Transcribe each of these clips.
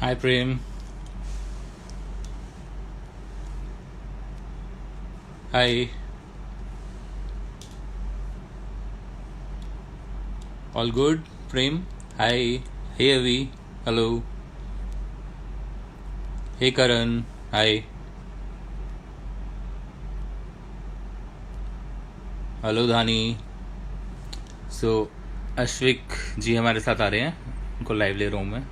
Hi Prem. Hi. All good? Prem? Hi. Hey Avi. Hello. Hey Karan. Hi. Hello Dhani. So Ashvik ji हमारे साथ आ रहे हैं. उनको लाइव ले रहा हूँ मैं.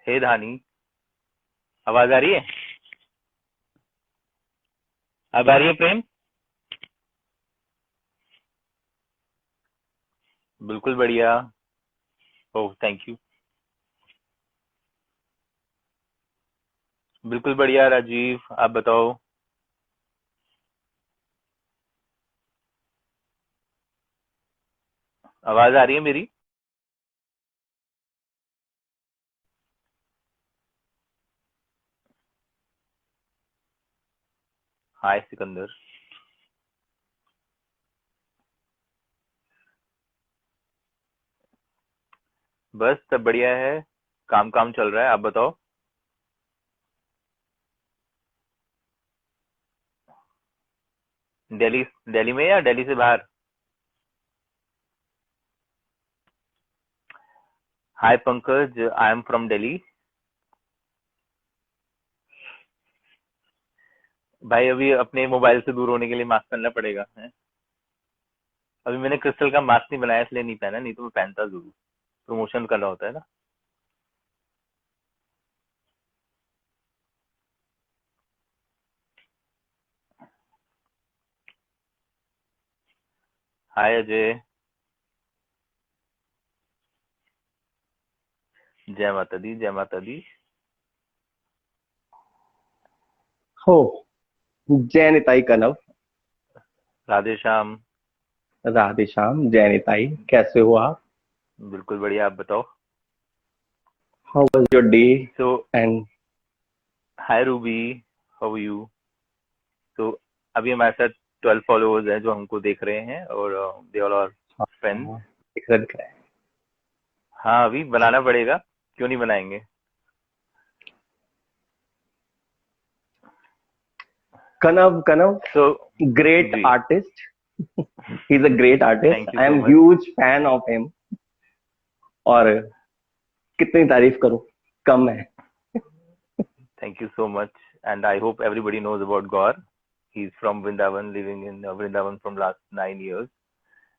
हे धानी, आवाज आ रही है? अब आ रही है प्रेम? बिल्कुल बढ़िया. ओह, थैंक यू. बिल्कुल बढ़िया राजीव, आप बताओ. आवाज आ रही है मेरी? हाय सिकंदर. बस सब बढ़िया है. काम काम चल रहा है, आप बताओ. दिल्ली दिल्ली में या दिल्ली से बाहर? Hi Pankaj, I am from Delhi. भाई अभी अपने मोबाइल से दूर होने के लिए मास्क पहनना पड़ेगा है? अभी मैंने क्रिस्टल का मास्क नहीं बनाया इसलिए नहीं पहना, नहीं तो मैं पहनता जरूर. प्रमोशन करना होता है ना. हाय अजय. जय माता दी, जय माता दी. हो जय निताई कनव। राधे श्याम. राधे श्याम, जय निताई। कैसे हो आप? बिल्कुल बढ़िया, आप बताओ. How was your day? So and hi Ruby, how you? तो अभी हमारे साथ 12 फॉलोअर्स हैं जो हमको देख रहे हैं और दे ऑल आर फ्रेंड्स. हाँ, अभी बनाना पड़ेगा. क्यों नहीं बनाएंगे? Kanav Kanav, so great ji. Artist. He is a great artist, thank you I so am much. Huge fan of him. और कितनी तारीफ करूं, कम है। Thank you so much. And I hope everybody knows about Gaur. He is from Vrindavan, living in Vrindavan from last 9 years.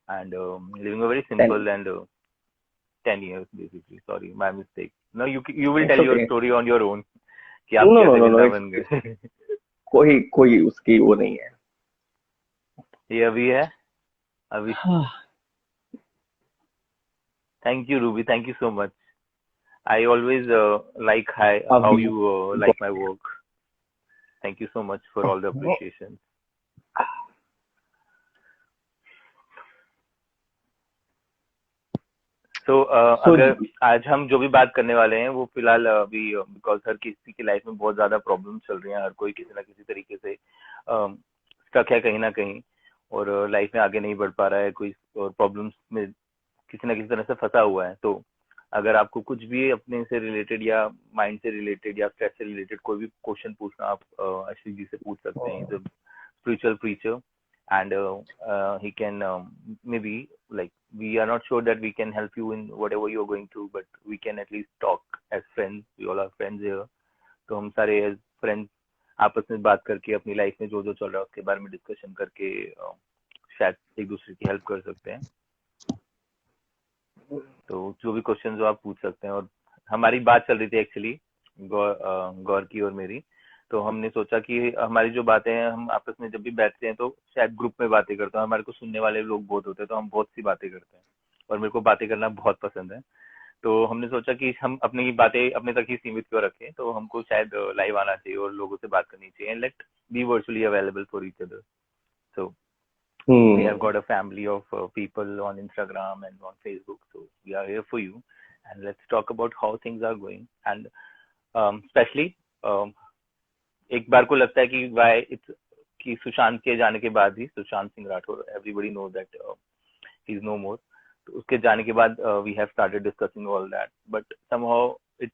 And living a very ten. simple and 10 years basically. Sorry, my mistake. No, you will it's tell your okay. story on your own कि आप no no कैसे no no, Vrindavan गए. कोई कोई उसकी वो नहीं है। ये अभी है. अभी. Thank you Ruby, thank you so much. I always like how अभी you like my work. Thank you so much for all the appreciation. So सो अगर आज हम जो भी बात करने वाले हैं वो फिलहाल अभी बिकॉज हर किसी की लाइफ में बहुत ज्यादा प्रॉब्लम चल रही हैं. हर कोई किसी ना किसी तरीके से स्टक है कहीं ना कहीं. और लाइफ में आगे नहीं बढ़ पा रहा है कोई. और प्रॉब्लम्स में किसी ना किसी तरह से फंसा हुआ है. तो अगर आपको कुछ भी अपने से रिलेटेड या माइंड से रिलेटेड या स्ट्रेस से रिलेटेड कोई भी क्वेश्चन पूछना, आप अश्विक जी से पूछ सकते हैं. spiritual preacher. And he can maybe, like, we are not sure that we can help you in whatever you're going through, but we can at least talk as friends. We all are friends here. तो हम सारे as friends आपस में बात करके अपनी life में जो जो चल रहा है उसके बारे में डिस्कशन करके शायद एक दूसरे की हेल्प कर सकते हैं. तो जो भी क्वेश्चन जो आप पूछ सकते हैं. और हमारी बात चल रही थी एक्चुअली गौर की और मेरी. तो हमने सोचा कि हमारी जो बातें हैं हम आपस में जब भी बैठते हैं तो शायद ग्रुप में बातें करते हैं. हमारे को सुनने वाले लोग बहुत होते हैं तो हम बहुत सी बातें करते हैं. और मेरे को बातें करना बहुत पसंद है. तो हमने सोचा कि हम अपनी बातें अपने तक ही सीमित क्यों रखें. तो हमको शायद लाइव आना चाहिए और लोगों से बात करनी चाहिए. Let be virtually available for each other. So we have got a family of people on Instagram and on Facebook. So we are here for you, and let's talk about how things are going. And especially um, एक बार को लगता है कि why it's कि सुशांत के जाने के बाद ही, Sushant Singh Rathore, everybody knows that he is no more, तो उसके जाने के बाद we have started discussing all that, but somehow it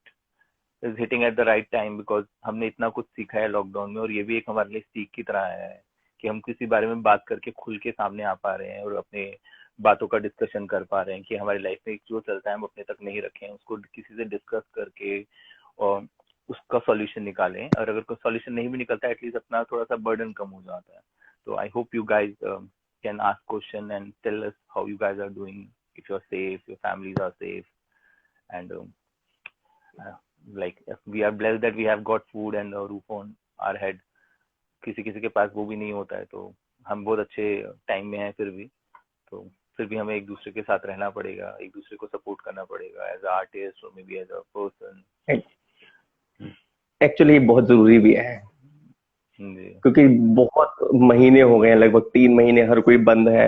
is hitting at the right time, because हमने इतना कुछ सीखा है लॉकडाउन में, और ये भी एक हमारे लिए सीख की तरह है कि हम किसी बारे में बात करके खुल के सामने आ पा रहे हैं और अपने बातों का डिस्कशन कर पा रहे हैं कि हमारी लाइफ में जो चलता है हम अपने तक नहीं रखें, उसको किसी से डिस्कस करके और उसका सॉल्यूशन निकालें, और अगर कोई सॉल्यूशन नहीं भी निकलता है एटलीस्ट अपना थोड़ा सा बर्डन कम हो जाता है. तो I hope you guys can ask question and tell us how you guys are doing, if you are safe, your families are safe, and like we are blessed that we have got food and a roof on our head. किसी किसी के पास वो भी नहीं होता है, तो हम बहुत अच्छे टाइम में हैं, फिर भी हमें एक दूसरे के साथ रहना पड़ेगा, एक दूसरे को सपोर्ट करना पड़ेगा एज अ आर्टिस्ट और maybe as a person. Actually बहुत जरूरी भी है, क्योंकि बहुत महीने हो गए हैं, लगभग 3 महीने हर कोई बंद है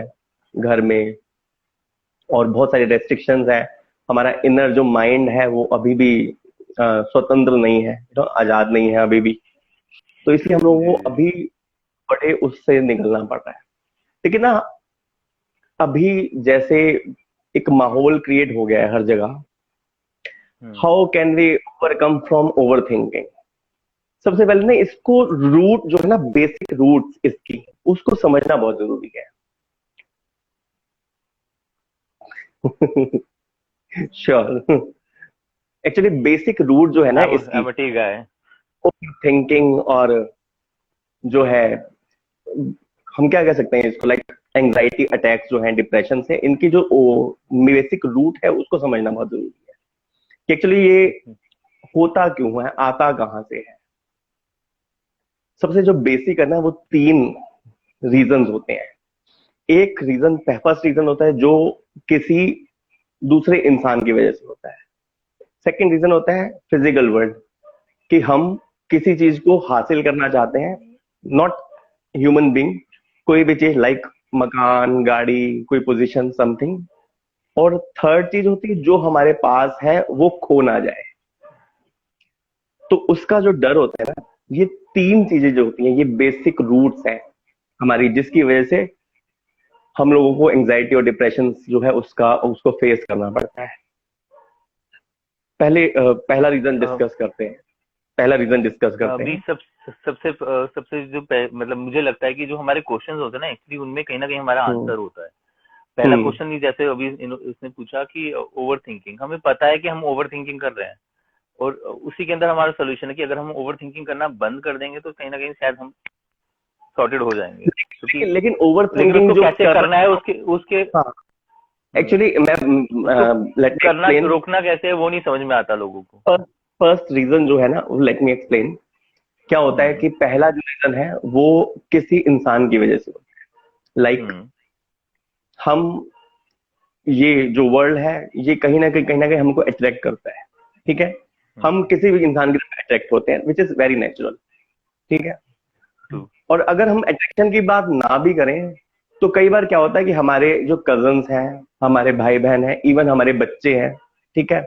घर में, और बहुत सारे रेस्ट्रिक्शंस है. हमारा इनर जो माइंड है वो अभी भी स्वतंत्र नहीं है, आजाद नहीं है अभी भी. तो इसलिए हम लोगों को अभी बड़े उससे निकलना पड़ रहा है. लेकिन ना अभी जैसे एक माहौल क्रिएट हो गया है हर जगह, how can we overcome from over thinking. सबसे पहले ना इसको रूट जो है ना, बेसिक रूट इसकी, उसको समझना बहुत जरूरी है. श्योर. एक्चुअली बेसिक रूट जो है ना इसकी थिंकिंग, और जो है हम क्या कह सकते हैं इसको, लाइक एंजाइटी अटैक्स जो है, डिप्रेशन से, इनकी जो बेसिक रूट है उसको समझना बहुत जरूरी है कि एक्चुअली ये होता क्यों है, आता कहाँ से है. सबसे जो बेसिक है ना, वो 3 रीजंस होते हैं. एक रीजन, फर्स्ट रीजन होता है जो किसी दूसरे इंसान की वजह से होता है. सेकंड रीजन होता है फिजिकल वर्ल्ड, कि हम किसी चीज को हासिल करना चाहते हैं, नॉट ह्यूमन बीइंग, कोई भी चीज, लाइक मकान, गाड़ी, कोई पोजीशन, समथिंग. और थर्ड चीज होती है जो हमारे पास है वो खो ना जाए. तो उसका जो डर होता है ना, ये 3 चीजें जो होती हैं, ये बेसिक रूट्स हैं हमारी, जिसकी वजह से हम लोगों को एंजाइटी और डिप्रेशन जो है उसको फेस करना पड़ता है. पहला रीजन डिस्कस करते हैं. अभी सबसे जो मतलब मुझे लगता है कि जो हमारे क्वेश्चंस होते हैं ना, एक्चुअली उनमें कहीं ना कहीं हमारा आंसर होता है. पहला क्वेश्चन ही जैसे अभी इसने पूछा कि ओवर थिंकिंग, हमें पता है कि हम ओवर थिंकिंग कर रहे हैं, और उसी के अंदर हमारा सोल्यूशन है कि अगर हम ओवर थिंकिंग करना बंद कर देंगे तो कहीं ना कहीं शायद हम सॉर्टेड हो जाएंगे. लेकिन ओवर थिंकिंग जो कैसे करना है उसके एक्चुअली मैं करना, रोकना कैसे है वो नहीं समझ में आता लोगों को. फर्स्ट रीजन जो है ना, लेट मी एक्सप्लेन. क्या होता है कि पहला जो रीजन है वो किसी इंसान की वजह से होता है. लाइक हम, ये जो वर्ल्ड है ये कहीं ना कहीं हमको अट्रैक्ट करता है. ठीक है, हम किसी भी इंसान की तरफ अट्रैक्ट होते हैं, विच इज वेरी नेचुरल. ठीक है. और अगर हम अट्रैक्शन की बात ना भी करें तो कई बार क्या होता है कि हमारे जो कजन्स हैं, हमारे भाई बहन हैं, इवन हमारे बच्चे हैं, ठीक है,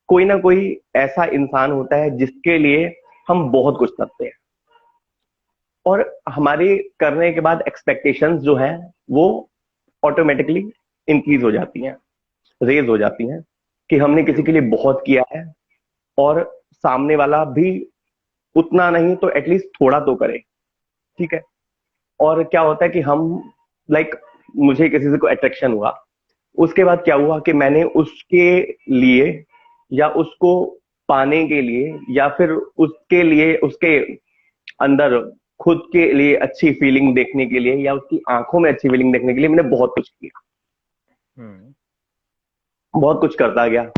कोई ना कोई ऐसा इंसान होता है जिसके लिए हम बहुत कुछ करते हैं, और हमारी करने के बाद एक्सपेक्टेशंस जो हैं वो ऑटोमेटिकली इंक्रीज हो जाती हैं, रेज हो जाती हैं, कि हमने किसी के लिए बहुत किया है और सामने वाला भी उतना नहीं तो एटलीस्ट थोड़ा तो करे. ठीक है. और क्या होता है कि हम, लाइक मुझे किसी से कोई अट्रैक्शन हुआ, उसके बाद क्या हुआ कि मैंने उसके लिए या उसको पाने के लिए या फिर उसके लिए, उसके अंदर खुद के लिए अच्छी फीलिंग देखने के लिए या उसकी आंखों में अच्छी फीलिंग देखने के लिए मैंने बहुत कुछ किया. बहुत कुछ करता गया.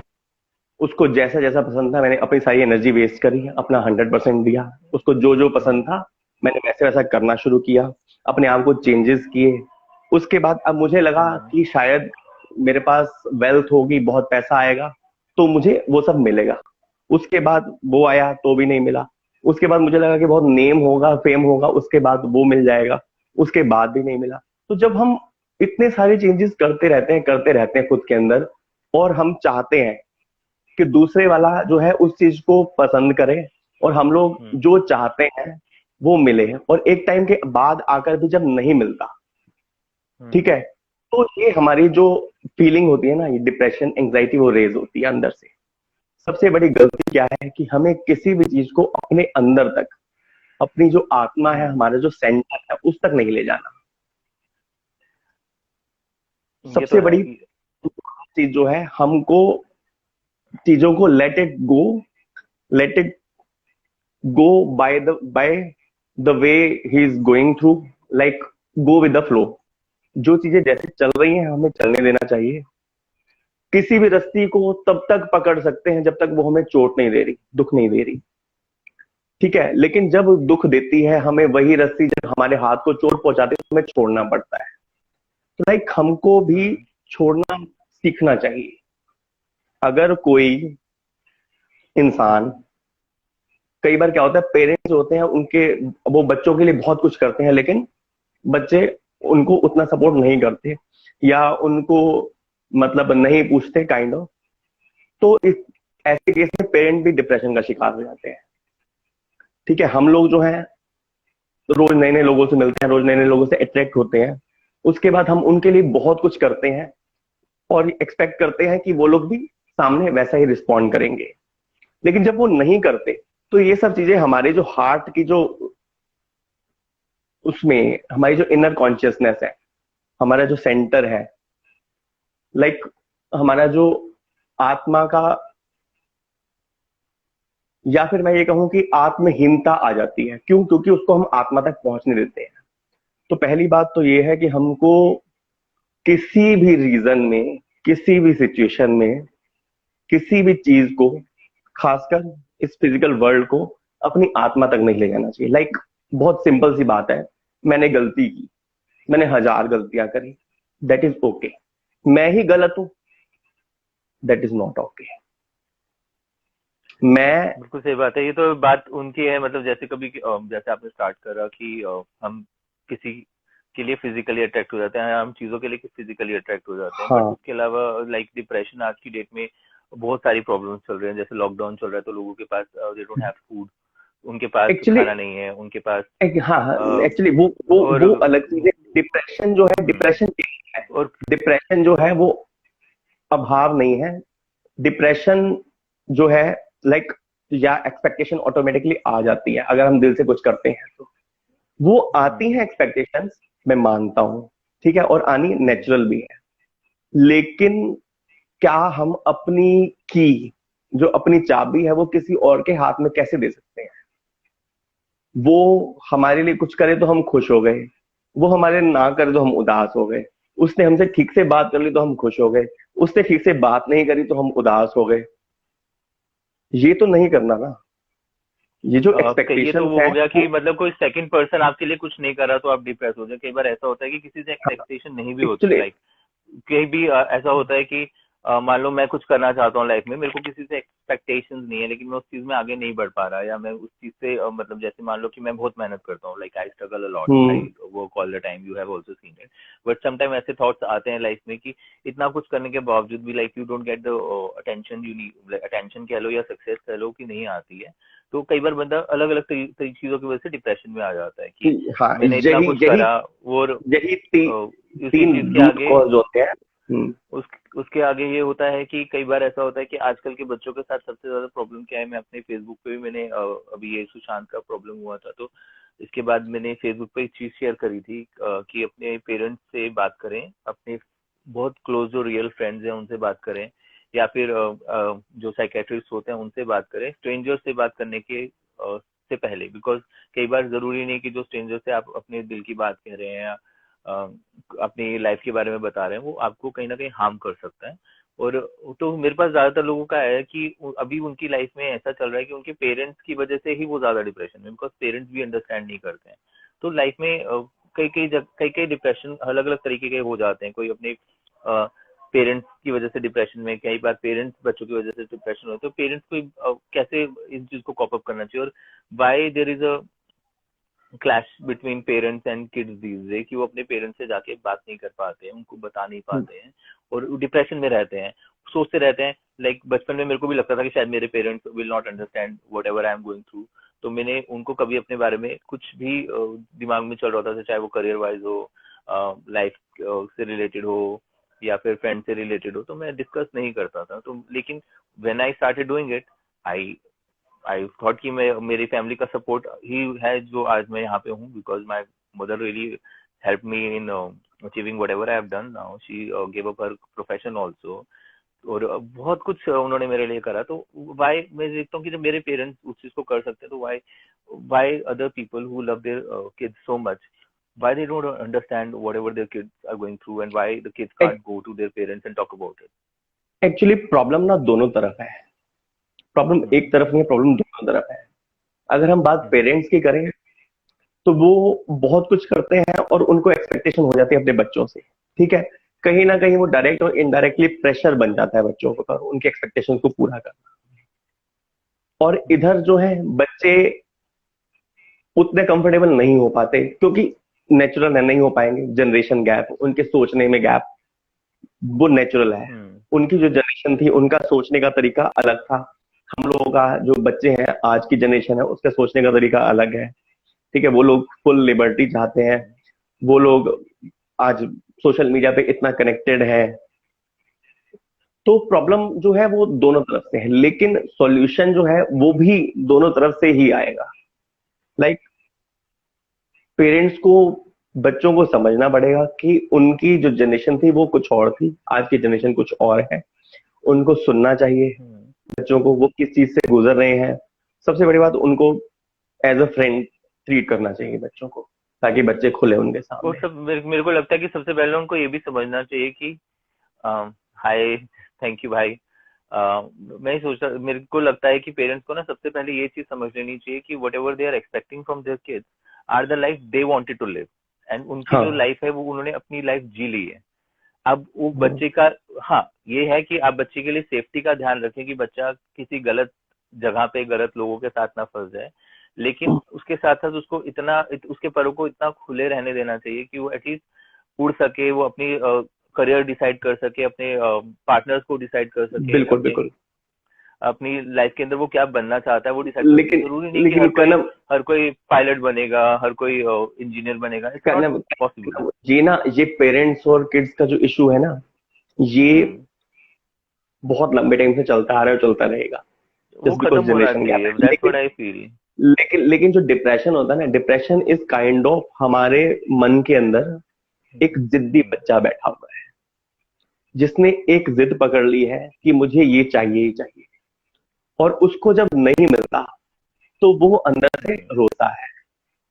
उसको जैसा जैसा पसंद था मैंने अपनी सारी एनर्जी वेस्ट करी, अपना 100% दिया. उसको जो जो पसंद था मैंने वैसे वैसा करना शुरू किया, अपने आप को चेंजेस किए. उसके बाद अब मुझे लगा कि शायद मेरे पास वेल्थ होगी, बहुत पैसा आएगा तो मुझे वो सब मिलेगा. उसके बाद वो आया तो भी नहीं मिला. उसके बाद मुझे लगा कि बहुत नेम होगा, फेम होगा, उसके बाद वो मिल जाएगा, उसके बाद भी नहीं मिला. तो जब हम इतने सारे चेंजेस करते रहते हैं खुद के अंदर, और हम चाहते हैं कि दूसरे वाला जो है उस चीज को पसंद करे, और हम लोग जो चाहते हैं वो मिले, और एक टाइम के बाद आकर भी जब नहीं मिलता, ठीक है, तो ये हमारी जो फीलिंग होती है ना, ये डिप्रेशन, एंग्जाइटी, वो रेज होती है अंदर से। सबसे बड़ी गलती क्या है कि हमें किसी भी चीज को अपने अंदर तक, अपनी जो आत्मा है, हमारा जो सेंटर है, उस तक नहीं ले जाना। ये सबसे तो है। बड़ी चीज जो है, हमको चीजों को let it go, let it go by the way he is going through, like go with the flow. जो चीजें जैसे चल रही हैं हमें चलने देना चाहिए। किसी भी रस्सी को तब तक पकड़ सकते हैं जब तक वो हमें चोट नहीं दे रही, दुख नहीं दे रही, ठीक है, लेकिन जब दुख देती है हमें वही रस्सी, जब हमारे हाथ को चोट पहुंचाती है तो हमें छोड़ना पड़ता है। तो लाइक हमको भी छोड़ना सीखना चाहिए। अगर कोई इंसान, कई बार क्या होता है, पेरेंट्स होते हैं उनके, वो बच्चों के लिए बहुत कुछ करते हैं, लेकिन बच्चे उनको उतना सपोर्ट नहीं करते, या उनको मतलब नहीं पूछते, काइंड ऑफ। तो इस ऐसे केस में पेरेंट भी डिप्रेशन का शिकार हो जाते हैं। ठीक है, हम लोग जो है रोज नए नए लोगों से मिलते हैं, रोज नए नए लोगों से अट्रैक्ट होते हैं, उसके बाद हम उनके लिए बहुत कुछ करते हैं और एक्सपेक्ट करते हैं कि वो लोग भी सामने वैसा ही रिस्पॉन्ड करेंगे। लेकिन जब वो नहीं करते तो ये सब चीजें हमारे जो हार्ट की जो, उसमें हमारी जो इनर कॉन्शियसनेस है, हमारा जो सेंटर है, लाइक हमारा जो आत्मा का, या फिर मैं ये कहूं कि आत्महीनता आ जाती है। क्यों? क्योंकि उसको हम आत्मा तक पहुंचने देते हैं। तो पहली बात तो ये है कि हमको किसी भी रीजन में, किसी भी सिचुएशन में, किसी भी चीज को, खासकर इस फिजिकल वर्ल्ड को, अपनी आत्मा तक नहीं ले जाना चाहिए। लाइक बहुत सिंपल सी बात है, मैंने गलती की, मैंने 1000 गलतियां करी, दैट इज ओके। मैं ही गलत हूं, दैट इज नॉट ओके। मैं बिल्कुल सही बात है। ये तो बात उनकी है, मतलब जैसे कभी जैसे आपने स्टार्ट करा कि हम किसी के लिए फिजिकली अट्रैक्ट हो जाते हैं, हम चीजों के लिए फिजिकली अट्रैक्ट हो जाते हैं, बट हाँ, उसके अलावा लाइक डिप्रेशन आज की डेट में बहुत सारी प्रॉब्लम्स चल रही हैं। जैसे लॉकडाउन चल रहा है तो लोगों के पास दे डोंट हैव फूड, उनके पास एक्चुअली, खाना नहीं है, उनके पास हाँ हाँ, अ, एक्चुअली वो और अलग चीज है। डिप्रेशन जो है, डिप्रेशन क्या है? और डिप्रेशन जो है वो अभाव नहीं है। डिप्रेशन जो है, लाइक, या एक्सपेक्टेशन ऑटोमेटिकली आ जाती है अगर हम दिल से कुछ करते हैं तो। वो आती हैं एक्सपेक्टेशंस, मैं मानता हूं, ठीक है, और आनी नेचुरल भी है। लेकिन क्या हम अपनी की, जो अपनी चाबी है, वो किसी और के हाथ में कैसे दे सकते हैं? वो हमारे लिए कुछ करे तो हम खुश हो गए, वो हमारे ना करे तो हम उदास हो गए। उसने हमसे ठीक से बात कर ली तो हम खुश हो गए, उसने ठीक से बात नहीं करी तो हम उदास हो गए। ये तो नहीं करना ना। ये जो कहिए तो एक्सपेक्टेशंस वो है हो गया वो, कि मतलब कोई सेकंड पर्सन आपके लिए कुछ नहीं कर रहा तो आप डिप्रेस हो जाए। कई बार ऐसा होता है कि किसी से एक्सपेक्टेशन नहीं भी होती, एक्चुअली, लाइक कहीं भी ऐसा होता है कि मान लो मैं कुछ करना चाहता हूँ लाइफ में, मेरे को किसी से एक्सपेक्टेशंस नहीं है, लेकिन मैं उस चीज में आगे नहीं बढ़ पा रहा, या मैं उस चीज से मतलब जैसे मान लो कि मैं बहुत मेहनत करता हूँ, like I struggle a lot, I hmm, work all the time, you have also seen it. But sometime ऐसे थॉट्स आते हैं लाइफ में कि इतना कुछ करने के बावजूद भी like you don't get the attention you need, attention कह लो या सक्सेस कह लो कि नहीं आती है। तो कई बार बंदा अलग अलग चीजों की वजह से डिप्रेशन में आ जाता है कि हाँ, मैंने इतना यही कुछ यही करा, और यही उसी तीन चीज के रूट आगे कॉज होते हैं। हम्म, उस उसके आगे ये होता है कि कई बार ऐसा होता है कि आजकल के बच्चों के साथ सबसे ज्यादा प्रॉब्लम क्या है। मैं अपने फेसबुक पे भी मैंने अभी ये सुशांत का प्रॉब्लम हुआ था, तो इसके बाद मैंने फेसबुक पे एक चीज शेयर करी थी कि अपने पेरेंट्स से बात करें, अपने बहुत क्लोज जो रियल फ्रेंड्स हैं उनसे बात करें, या फिर जो साइकेट्रिस्ट होते हैं उनसे बात करें, स्ट्रेंजर से बात करने के से पहले। बिकॉज कई बार जरूरी नहीं कि जो स्ट्रेंजर से आप अपने दिल की बात कह रहे हैं या अ, अपनी लाइफ के बारे में बता रहे हैं, वो आपको कहीं ना कहीं हार्म कर सकता है। और तो मेरे पास ज्यादातर लोगों का है कि अभी उनकी लाइफ में ऐसा चल रहा है कि उनके पेरेंट्स की वजह से ही वो ज्यादा डिप्रेशन में, बिकॉज पेरेंट्स भी अंडरस्टैंड नहीं करते हैं। तो लाइफ में कई कई डिप्रेशन अलग अलग तरीके के हो जाते हैं। कोई अपने पेरेंट्स की वजह से डिप्रेशन में, कई बार पेरेंट्स बच्चों की वजह से डिप्रेशन होते हैं। तो पेरेंट्स को कैसे इस चीज को कॉप अप करना चाहिए, और why there is a clash between parents and kids these day, कि वो अपने पेरेंट्स से जाके बात नहीं कर पाते हैं, उनको बता नहीं पाते हैं, और डिप्रेशन में रहते हैं, सोचते रहते हैं। लाइक बचपन में मेरे को भी लगता था कि शायद मेरे parents will not understand what ever I am going through, तो मैंने उनको कभी अपने बारे में कुछ भी दिमाग में चल रहा था, चाहे वो करियर वाइज हो, लाइफ से रिलेटेड हो या फिर फ्रेंड से रिलेटेड हो, तो मैं डिस्कस नहीं करता था। तो लेकिन when I started doing it, I I thought कि मैं मेरी फैमिली का सपोर्ट ही है जो आज मैं यहाँ पे हूँ, because my mother really help me in achieving what ever I have done now. She give up her profession also, और बहुत कुछ उन्होंने मेरे लिए करा। तो वाई मैं देखता हूँ कि जब मेरे पेरेंट्स उस चीज को कर सकते हैं, तो why why other people who love their kids so much, why they don't understand whatever their kids are going through, and why the kids can't go to their parents and talk about it? Actually problem ना दोनों तरफ है, problem एक तरफ नहीं है, problem दोनों तरफ है। अगर हम बात पेरेंट्स की करें तो वो बहुत कुछ करते हैं और उनको एक्सपेक्टेशन हो जाती है अपने बच्चों से, ठीक है। कहीं ना कहीं वो डायरेक्ट और इनडायरेक्टली प्रेशर बन जाता है बच्चों पर उनके एक्सपेक्टेशन को पूरा करना। और इधर जो है बच्चे उतने कंफर्टेबल नहीं हो पाते क्योंकि नेचुरल है, नहीं हो पाएंगे। जनरेशन गैप, उनके सोचने में गैप, वो नेचुरल है। उनकी जो जनरेशन थी उनका सोचने का तरीका अलग था, हम लोगों का जो बच्चे हैं आज की जनरेशन है उसका सोचने का तरीका अलग है, ठीक है। वो लोग फुल लिबर्टी चाहते हैं, वो लोग आज सोशल मीडिया पे इतना कनेक्टेड है। तो प्रॉब्लम जो है वो दोनों तरफ से है, लेकिन सॉल्यूशन जो है वो भी दोनों तरफ से ही आएगा। लाइक पेरेंट्स को बच्चों को समझना पड़ेगा कि उनकी जो जनरेशन थी वो कुछ और थी, आज की जनरेशन कुछ और है। उनको सुनना चाहिए बच्चों को, वो किस चीज से गुजर रहे हैं। सबसे बड़ी बात, उनको एज अ फ्रेंड ट्रीट करना चाहिए बच्चों को, ताकि बच्चे खुले उनके वो सामने। सब मेरे को लगता है कि सबसे पहले उनको ये भी समझना चाहिए कि हाय, थैंक यू भाई। मैं सोचता, मेरे को लगता है कि पेरेंट्स को ना सबसे पहले ये चीज समझ लेनी चाहिए कि whatever they are expecting from their kids are the life they wanted to live, and उनकी हाँ। जो लाइफ है वो उन्होंने अपनी लाइफ जी ली है। अब वो बच्चे का, हाँ ये है कि आप बच्चे के लिए सेफ्टी का ध्यान रखें कि बच्चा किसी गलत जगह पे गलत लोगों के साथ ना फंस जाए, लेकिन उसके साथ साथ उसको उसके परों को इतना खुले रहने देना चाहिए कि वो एटलीस्ट उड़ सके, वो अपनी करियर डिसाइड कर सके, अपने पार्टनर्स को डिसाइड कर सके, बिल्कुल बिल्कुल। अपनी लाइफ के अंदर वो क्या बनना चाहता है वो डिसाइड कर सके। जरूरी नहीं कि हर कोई पायलट बनेगा, हर कोई इंजीनियर बनेगा, इट्स नॉट पॉसिबल। ये पेरेंट्स और किड्स का जो इशू है ना, ये बहुत लंबे टाइम से चलता आ रहा है और चलता रहेगा, वो खत्म होना चाहिए, दैट्स व्हाट आई फील। लेकिन जो डिप्रेशन होता है ना, डिप्रेशन इज काइंड ऑफ हमारे मन के अंदर एक जिद्दी बच्चा बैठा हुआ है जिसने एक जिद पकड़ ली है कि मुझे ये चाहिए ही चाहिए, और उसको जब नहीं मिलता तो वो अंदर से रोता है,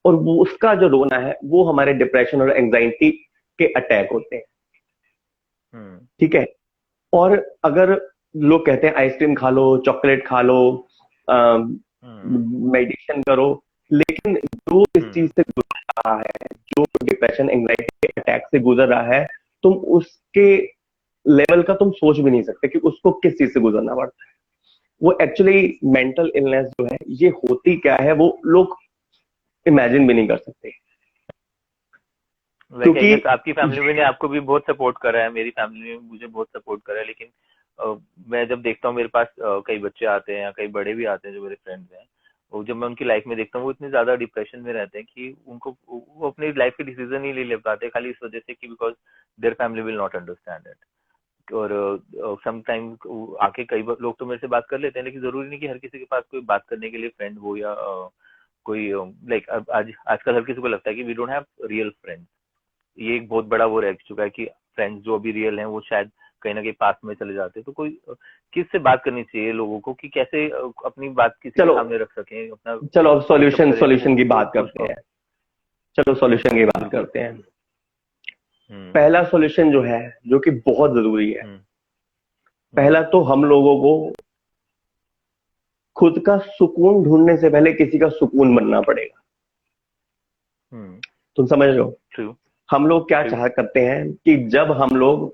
और वो उसका जो रोना है वो हमारे डिप्रेशन और एंजाइटी के अटैक होते हैं, ठीक है। और अगर लोग कहते हैं आइसक्रीम खा लो, चॉकलेट खा लो, मेडिटेशन करो, लेकिन जो इस चीज से गुजर रहा है, जो डिप्रेशन एंजाइटी के अटैक से गुजर रहा है, तुम उसके लेवल का तुम सोच भी नहीं सकते कि उसको किस चीज से गुजरना पड़ता है। वो एक्चुअली मेंटल इलनेस जो है ये होती क्या है वो लोग इमेजिन भी नहीं कर सकते। क्योंकि आपकी फैमिली में आपको भी बहुत सपोर्ट करा है, मेरी फैमिली में मुझे बहुत सपोर्ट करा है, लेकिन मैं जब देखता हूँ मेरे पास कई बच्चे आते हैं या कई बड़े भी आते हैं जो मेरे फ्रेंड्स हैं, वो जब मैं उनकी लाइफ में देखता हूँ वो इतने ज्यादा डिप्रेशन में रहते हैं कि उनको वो अपनी लाइफ के डिसीजन ही नहीं ले पाते, खाली इस वजह से कि because their family will not understand it. और समटाइम आके कई लोग तो मेरे से बात कर लेते हैं, लेकिन जरूरी नहीं कि हर किसी के पास कोई बात करने के लिए फ्रेंड हो, या कोई लाइक आजकल हर किसी को लगता है कि we don't have real friends. ये एक बहुत बड़ा वो रह चुका है कि फ्रेंड्स जो अभी रियल हैं वो शायद कहीं ना कहीं पास में चले जाते हैं। तो कोई किससे बात करनी चाहिए लोगों को कि कैसे अपनी बात किसी के सामने रख सकें अपना। चलो अब सॉल्यूशन की बात करते हैं। चलो सॉल्यूशन की बात करते हैं। पहला सॉल्यूशन जो है, जो कि बहुत जरूरी है, पहला तो हम लोगों को खुद का सुकून ढूंढने से पहले किसी का सुकून बनना पड़ेगा। तुम समझ रहे हो? हम लोग क्या चाह करते हैं कि जब हम लोग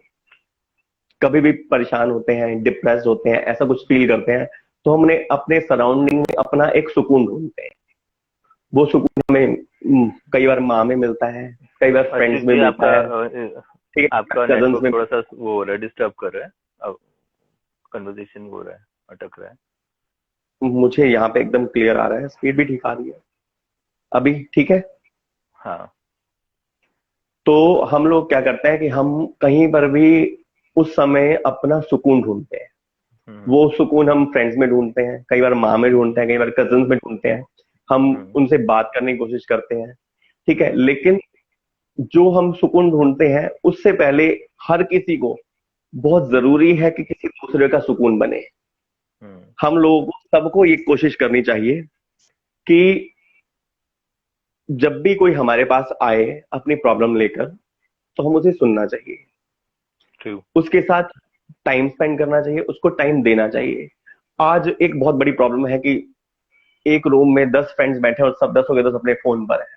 कभी भी परेशान होते हैं, डिप्रेस होते हैं, ऐसा कुछ फील करते हैं, तो हमने अपने सराउंडिंग में अपना एक सुकून ढूंढते हैं। वो सुकून हमें कई बार माँ में मिलता है, कई बार फ्रेंड्स में मिलता है, ठीक है, आपका कजन्स में। थोड़ा सा वो डिस्टर्ब कर रहा है, अब कन्वर्सेशन हो रहा है, अटक रहा है। मुझे यहाँ पे एकदम क्लियर आ रहा है, स्पीड भी ठीक आ रही है अभी, ठीक है। हाँ। तो हम लोग क्या करते हैं कि हम कहीं पर भी उस समय अपना सुकून ढूंढते हैं। हम्म। वो सुकून हम फ्रेंड्स में ढूंढते हैं, कई बार माँ में ढूंढते हैं, कई बार कजन्स में ढूंढते हैं, हम हम्म। उनसे बात करने की कोशिश करते हैं, ठीक है। हम्म। लेकिन जो हम सुकून ढूंढते हैं उससे पहले हर किसी को बहुत जरूरी है कि किसी दूसरे का सुकून बने। हम्म। हम लोगों को सबको ये कोशिश करनी चाहिए कि जब भी कोई हमारे पास आए अपनी प्रॉब्लम लेकर, तो हम उसे सुनना चाहिए, ट्रू। उसके साथ टाइम स्पेंड करना चाहिए, उसको टाइम देना चाहिए। आज एक बहुत बड़ी प्रॉब्लम है कि एक रूम में 10 फ्रेंड्स बैठे हैं और सब 10 हो गए तो अपने फोन पर है,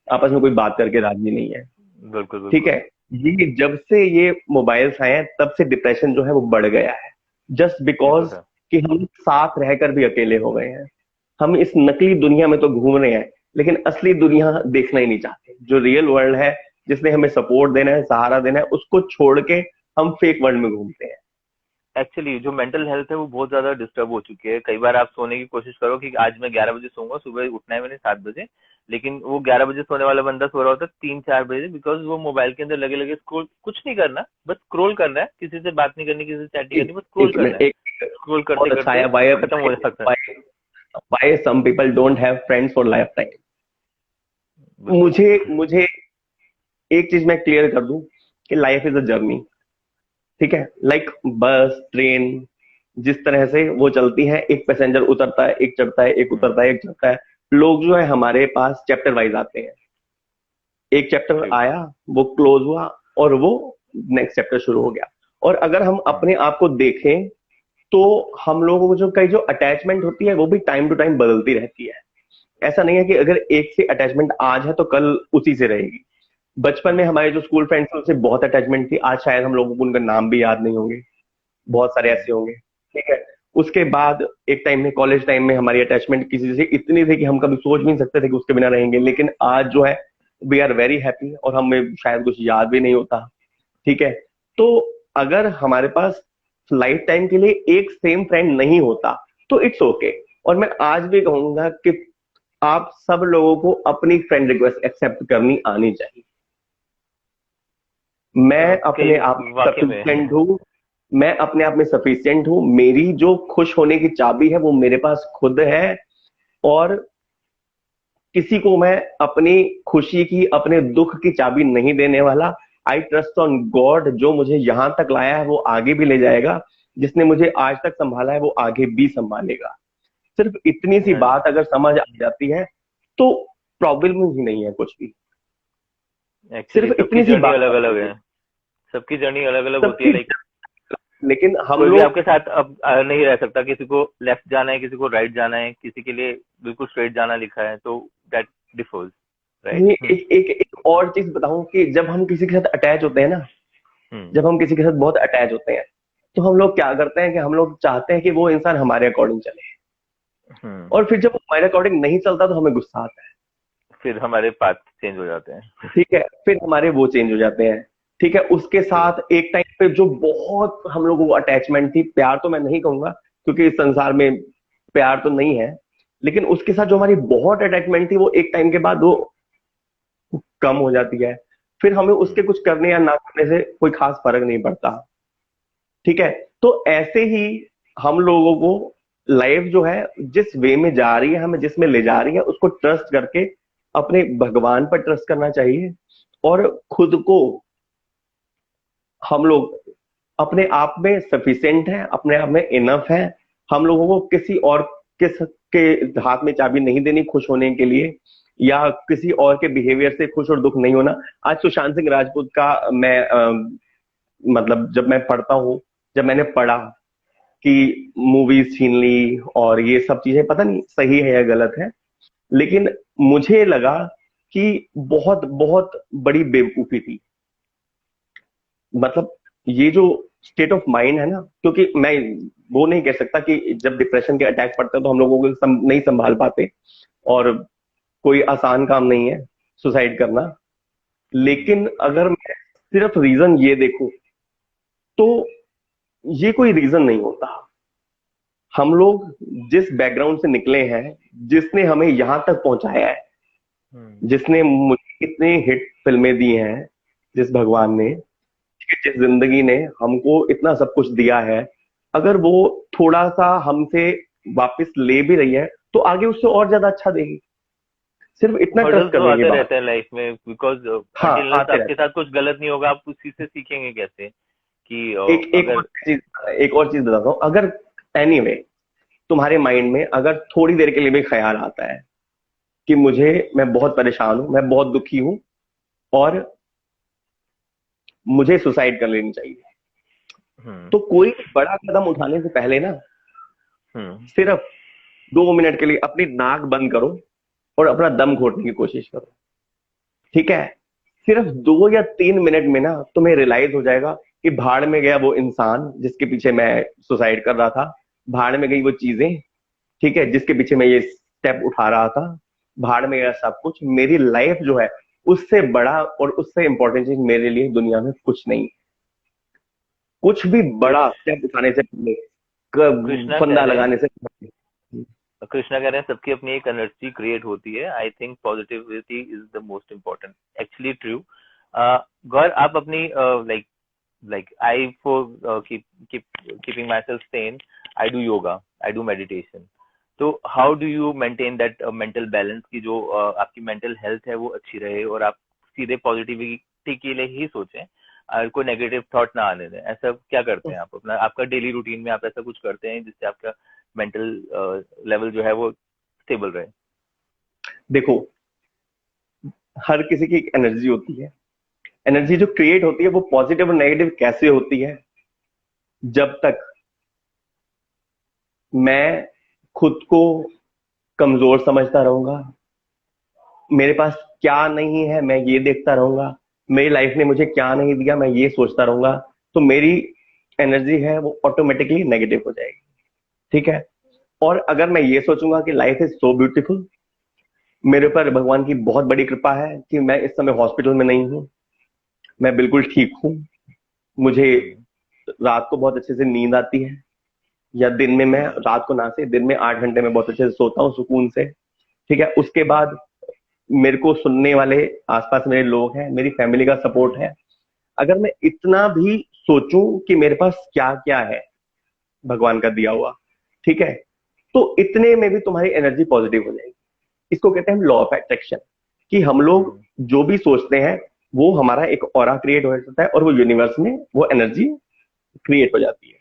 आपस में कोई बात करके राजी नहीं है, बिल्कुल ठीक बिल्कुल। है। ये जब से ये मोबाइल्स आए हैं तब से डिप्रेशन जो है वो बढ़ गया है, जस्ट ये तो बिकॉज है। कि हम साथ रहकर भी अकेले हो गए हैं। हम इस नकली दुनिया में तो घूम रहे हैं, लेकिन असली दुनिया देखना ही नहीं चाहते। जो रियल वर्ल्ड है, जिसने हमें सपोर्ट देना है, सहारा देना है, उसको छोड़ के हम फेक वर्ल्ड में घूमते हैं। एक्चुअली जो मेंटल हेल्थ है वो बहुत ज्यादा डिस्टर्ब हो चुकी है। कई बार आप सोने की कोशिश करो कि आज मैं 11 बजे सोऊंगा, सुबह उठना है मैंने 7 बजे, लेकिन वो 11 बजे सोने वाला बंदा सो रहा होता है 3-4 बजे, बिकॉज वो मोबाइल के अंदर लगे लगे स्क्रॉल, कुछ नहीं करना, बस स्क्रॉल करना है, किसी से बात नहीं करनी, किसी से चैट नहीं एक करनी, बस स्क्रॉल एक करना मिनट, है। एक स्क्रॉल करते बहुत अच्छा करते है। वाई खत्म हो जाता है। Why why some people don't have friends for life time. बिल्कुल। मुझे मुझे एक चीज मैं क्लियर कर दूं कि लाइफ इज अ जर्नी, ठीक है। लाइक बस, ट्रेन, जिस तरह से वो चलती है, एक पैसेंजर उतरता है, एक चढ़ता है, एक उतरता है, एक चढ़ता है। लोग जो है हमारे पास चैप्टर वाइज आते हैं, एक चैप्टर ट्रू। आया, वो क्लोज हुआ, और वो नेक्स्ट चैप्टर शुरू हो गया। और अगर हम अपने आप को देखें तो हम लोगों को जो कई जो अटैचमेंट होती है वो भी टाइम टू टाइम बदलती रहती है। ऐसा नहीं है कि अगर एक से अटैचमेंट आज है तो कल उसी से रहेगी। बचपन में हमारे जो स्कूल फ्रेंड्स थे उनसे बहुत अटैचमेंट थी, आज शायद हम लोगों को उनका नाम भी याद नहीं होंगे, बहुत सारे ऐसे होंगे, ठीक है। उसके बाद एक टाइम में, कॉलेज टाइम में, हमारी अटैचमेंट किसी से इतनी थी कि हम कभी सोच भी नहीं सकते थे कि उसके बिना रहेंगे। लेकिन आज जो है वी आर वेरी हैप्पी और हमें शायद कुछ याद भी नहीं होता, ठीक है। तो अगर हमारे पास लाइफ टाइम के लिए एक सेम फ्रेंड नहीं होता तो इट्स ओके। और मैं आज भी कहूंगा कि आप सब लोगों को अपनी फ्रेंड रिक्वेस्ट एक्सेप्ट करनी आनी चाहिए। मैं कई अपने आप में वाकई में। सफिशिएंट हूँ, मैं अपने आप में सफिशिएंट हूँ, मेरी जो खुश होने की चाबी है वो मेरे पास खुद है। और किसी को मैं अपनी खुशी की, अपने दुख की चाबी नहीं देने वाला। आई ट्रस्ट ऑन गॉड, जो मुझे यहां तक लाया है वो आगे भी ले जाएगा, जिसने मुझे आज तक संभाला है वो आगे भी संभालेगा। सिर्फ इतनी सी बात अगर समझ आ जाती है तो प्रॉब्लम ही नहीं है कुछ भी। एक्चुअली सिर्फ सबकी इतनी सी जर्नी बात अलग अलग समझ है। सबकी जर्नी अलग अलग होती है, सबकी, लाइक लेकिन हम कोई भी लोग, आपके साथ अब नहीं रह सकता। किसी को लेफ्ट जाना है, किसी को राइट जाना है, किसी के लिए बिल्कुल स्ट्रेट जाना लिखा है, तो दैट डिफर्स, ये राइट। एक और चीज बताऊं कि जब हम किसी के साथ अटैच होते हैं ना, हम्म। जब हम किसी के साथ बहुत अटैच होते हैं तो हम लोग क्या करते हैं कि हम लोग चाहते हैं कि वो इंसान हमारे अकॉर्डिंग चले। हम्म। और फिर जब वो हमारे अकॉर्डिंग नहीं चलता तो हमें गुस्सा आता है, फिर हमारे पाथ चेंज हो जाते हैं। ठीक है। फिर हमारे वो चेंज हो जाते हैं, ठीक है। उसके ट्रू। साथ एक टाइम पे जो बहुत हम लोगों को अटैचमेंट थी, प्यार तो मैं नहीं कहूंगा क्योंकि इस संसार में प्यार तो नहीं है, लेकिन उसके साथ जो हमारी बहुत अटैचमेंट थी वो एक टाइम के बाद वो कम हो जाती है। फिर हमें उसके कुछ करने या ना करने से कोई खास फर्क नहीं पड़ता, ठीक है। तो ऐसे ही हम लोगों को लाइफ जो है जिस वे में जा रही है, हमें जिसमें ले जा रही है, उसको ट्रस्ट करके अपने भगवान पर ट्रस्ट करना चाहिए। और खुद को हम लोग अपने आप में सफिशिएंट है, अपने आप में इनफ है। हम लोगों को किसी और के हाथ में चाबी नहीं देनी खुश होने के लिए, या किसी और के बिहेवियर से खुश और दुख नहीं होना। आज सुशांत सिंह राजपूत का मैं मतलब जब मैं पढ़ता हूँ, जब मैंने पढ़ा कि मूवीज छीन ली और ये सब चीजें, पता नहीं सही है या गलत है, लेकिन मुझे लगा कि बहुत बहुत बड़ी बेवकूफी थी। मतलब ये जो स्टेट ऑफ माइंड है ना, क्योंकि मैं वो नहीं कह सकता कि जब डिप्रेशन के अटैक पड़ते हैं तो हम लोगों को नहीं संभाल पाते, और कोई आसान काम नहीं है सुसाइड करना। लेकिन अगर मैं सिर्फ रीजन ये देखूं तो ये कोई रीजन नहीं होता। हम लोग जिस बैकग्राउंड से निकले हैं, जिसने हमें यहां तक पहुंचाया है, जिसने मुझे इतनी हिट फिल्में दी हैं, जिस भगवान ने, जिस जिंदगी ने हमको इतना सब कुछ दिया है, अगर वो थोड़ा सा हमसे वापस ले भी रही है तो आगे उससे और ज्यादा अच्छा देगी। सिर्फ इतना हर्डल्स ट्रस्ट तो करने के आते बाद। रहते हैं लाइफ में, बिकॉज हाँ, अनटिल आते आपके रहते साथ कुछ गलत नहीं होगा, आप उसी से सीखेंगे कैसे कि हैं। अगर एक और चीज बताता हूँ। अगर एनीवे तुम्हारे माइंड में अगर थोड़ी देर के लिए भी ख्याल आता है कि मैं बहुत परेशान हूं, मैं बहुत दुखी हूं और मुझे सुसाइड कर लेनी चाहिए, हम्म तो कोई बड़ा कदम उठाने से पहले ना हम्म सिर्फ 2 मिनट के लिए अपनी नाक बंद करो और अपना दम घोटने की कोशिश करो। ठीक है? सिर्फ 2 या 3 मिनट में ना तुम्हें रियलाइज हो जाएगा कि भाड़ में गया वो इंसान जिसके पीछे मैं सुसाइड कर रहा था, भाड़ में गई वो चीजें, ठीक है, जिसके पीछे मैं ये स्टेप उठा रहा था, भाड़ में गया सब कुछ। मेरी लाइफ जो है उससे बड़ा और उससे इंपॉर्टेंट चीज मेरे लिए दुनिया में कुछ नहीं। कुछ भी बड़ा कृष्ण स्टेप उठाने से पहले, कृष्णा कह फंदा रहे लगाने हैं से पहले। कृष्णा कह रहे हैं सबकी अपनी एक एनर्जी क्रिएट होती है। I think positivity is the most important, actually true. Gaur, आप अपनी like I for keeping myself sane, I do yoga, I do meditation. तो how do you maintain that mental balance की जो आपकी मेंटल हेल्थ है वो अच्छी रहे और आप सीधे पॉजिटिविटी के लिए ही सोचें और कोई नेगेटिव थॉट ना आने दें? ऐसा क्या करते हैं आप अपना, आपका डेली रूटीन में आप ऐसा कुछ करते हैं जिससे आपका मेंटल लेवल जो है वो स्टेबल रहे? देखो, हर किसी की एक एनर्जी होती है। एनर्जी जो क्रिएट होती है वो पॉजिटिव और नेगेटिव कैसे होती है? जब तक मैं खुद को कमजोर समझता रहूंगा, मेरे पास क्या नहीं है मैं ये देखता रहूंगा, मेरी लाइफ ने मुझे क्या नहीं दिया मैं ये सोचता रहूंगा, तो मेरी एनर्जी है वो ऑटोमेटिकली नेगेटिव हो जाएगी। ठीक है? और अगर मैं ये सोचूंगा कि लाइफ इज सो ब्यूटीफुल, मेरे ऊपर भगवान की बहुत बड़ी कृपा है कि मैं इस समय हॉस्पिटल में नहीं हूं, मैं बिल्कुल ठीक हूं, मुझे हम्म रात को बहुत अच्छे से नींद आती है, या दिन में, मैं रात को ना से दिन में 8 घंटे में बहुत अच्छे से सोता हूँ सुकून से। ठीक है? उसके बाद मेरे को सुनने वाले आसपास मेरे लोग हैं, मेरी फैमिली का सपोर्ट है। अगर मैं इतना भी सोचूं कि मेरे पास क्या क्या है भगवान का दिया हुआ, ठीक है, तो इतने में भी तुम्हारी एनर्जी पॉजिटिव हो जाएगी। इसको कहते हैं हम लॉ ऑफ अट्रैक्शन, कि हम लोग हम्म जो भी सोचते हैं वो हमारा एक ऑरा क्रिएट हो जाता है और वो यूनिवर्स में वो एनर्जी क्रिएट हो जाती है।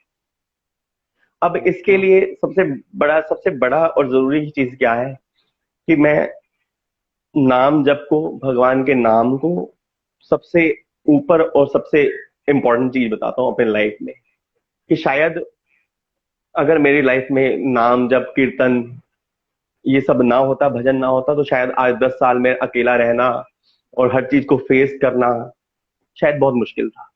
अब इसके तो लिए सबसे बड़ा और जरूरी चीज क्या है कि मैं नाम जप को, भगवान के नाम को सबसे ऊपर और सबसे इंपॉर्टेंट चीज बताता हूँ अपने लाइफ में। कि शायद अगर मेरी लाइफ में नाम जप कीर्तन ये सब ना होता, भजन ना होता, तो शायद आज 10 साल में अकेला रहना और हर चीज को फेस करना शायद बहुत मुश्किल था।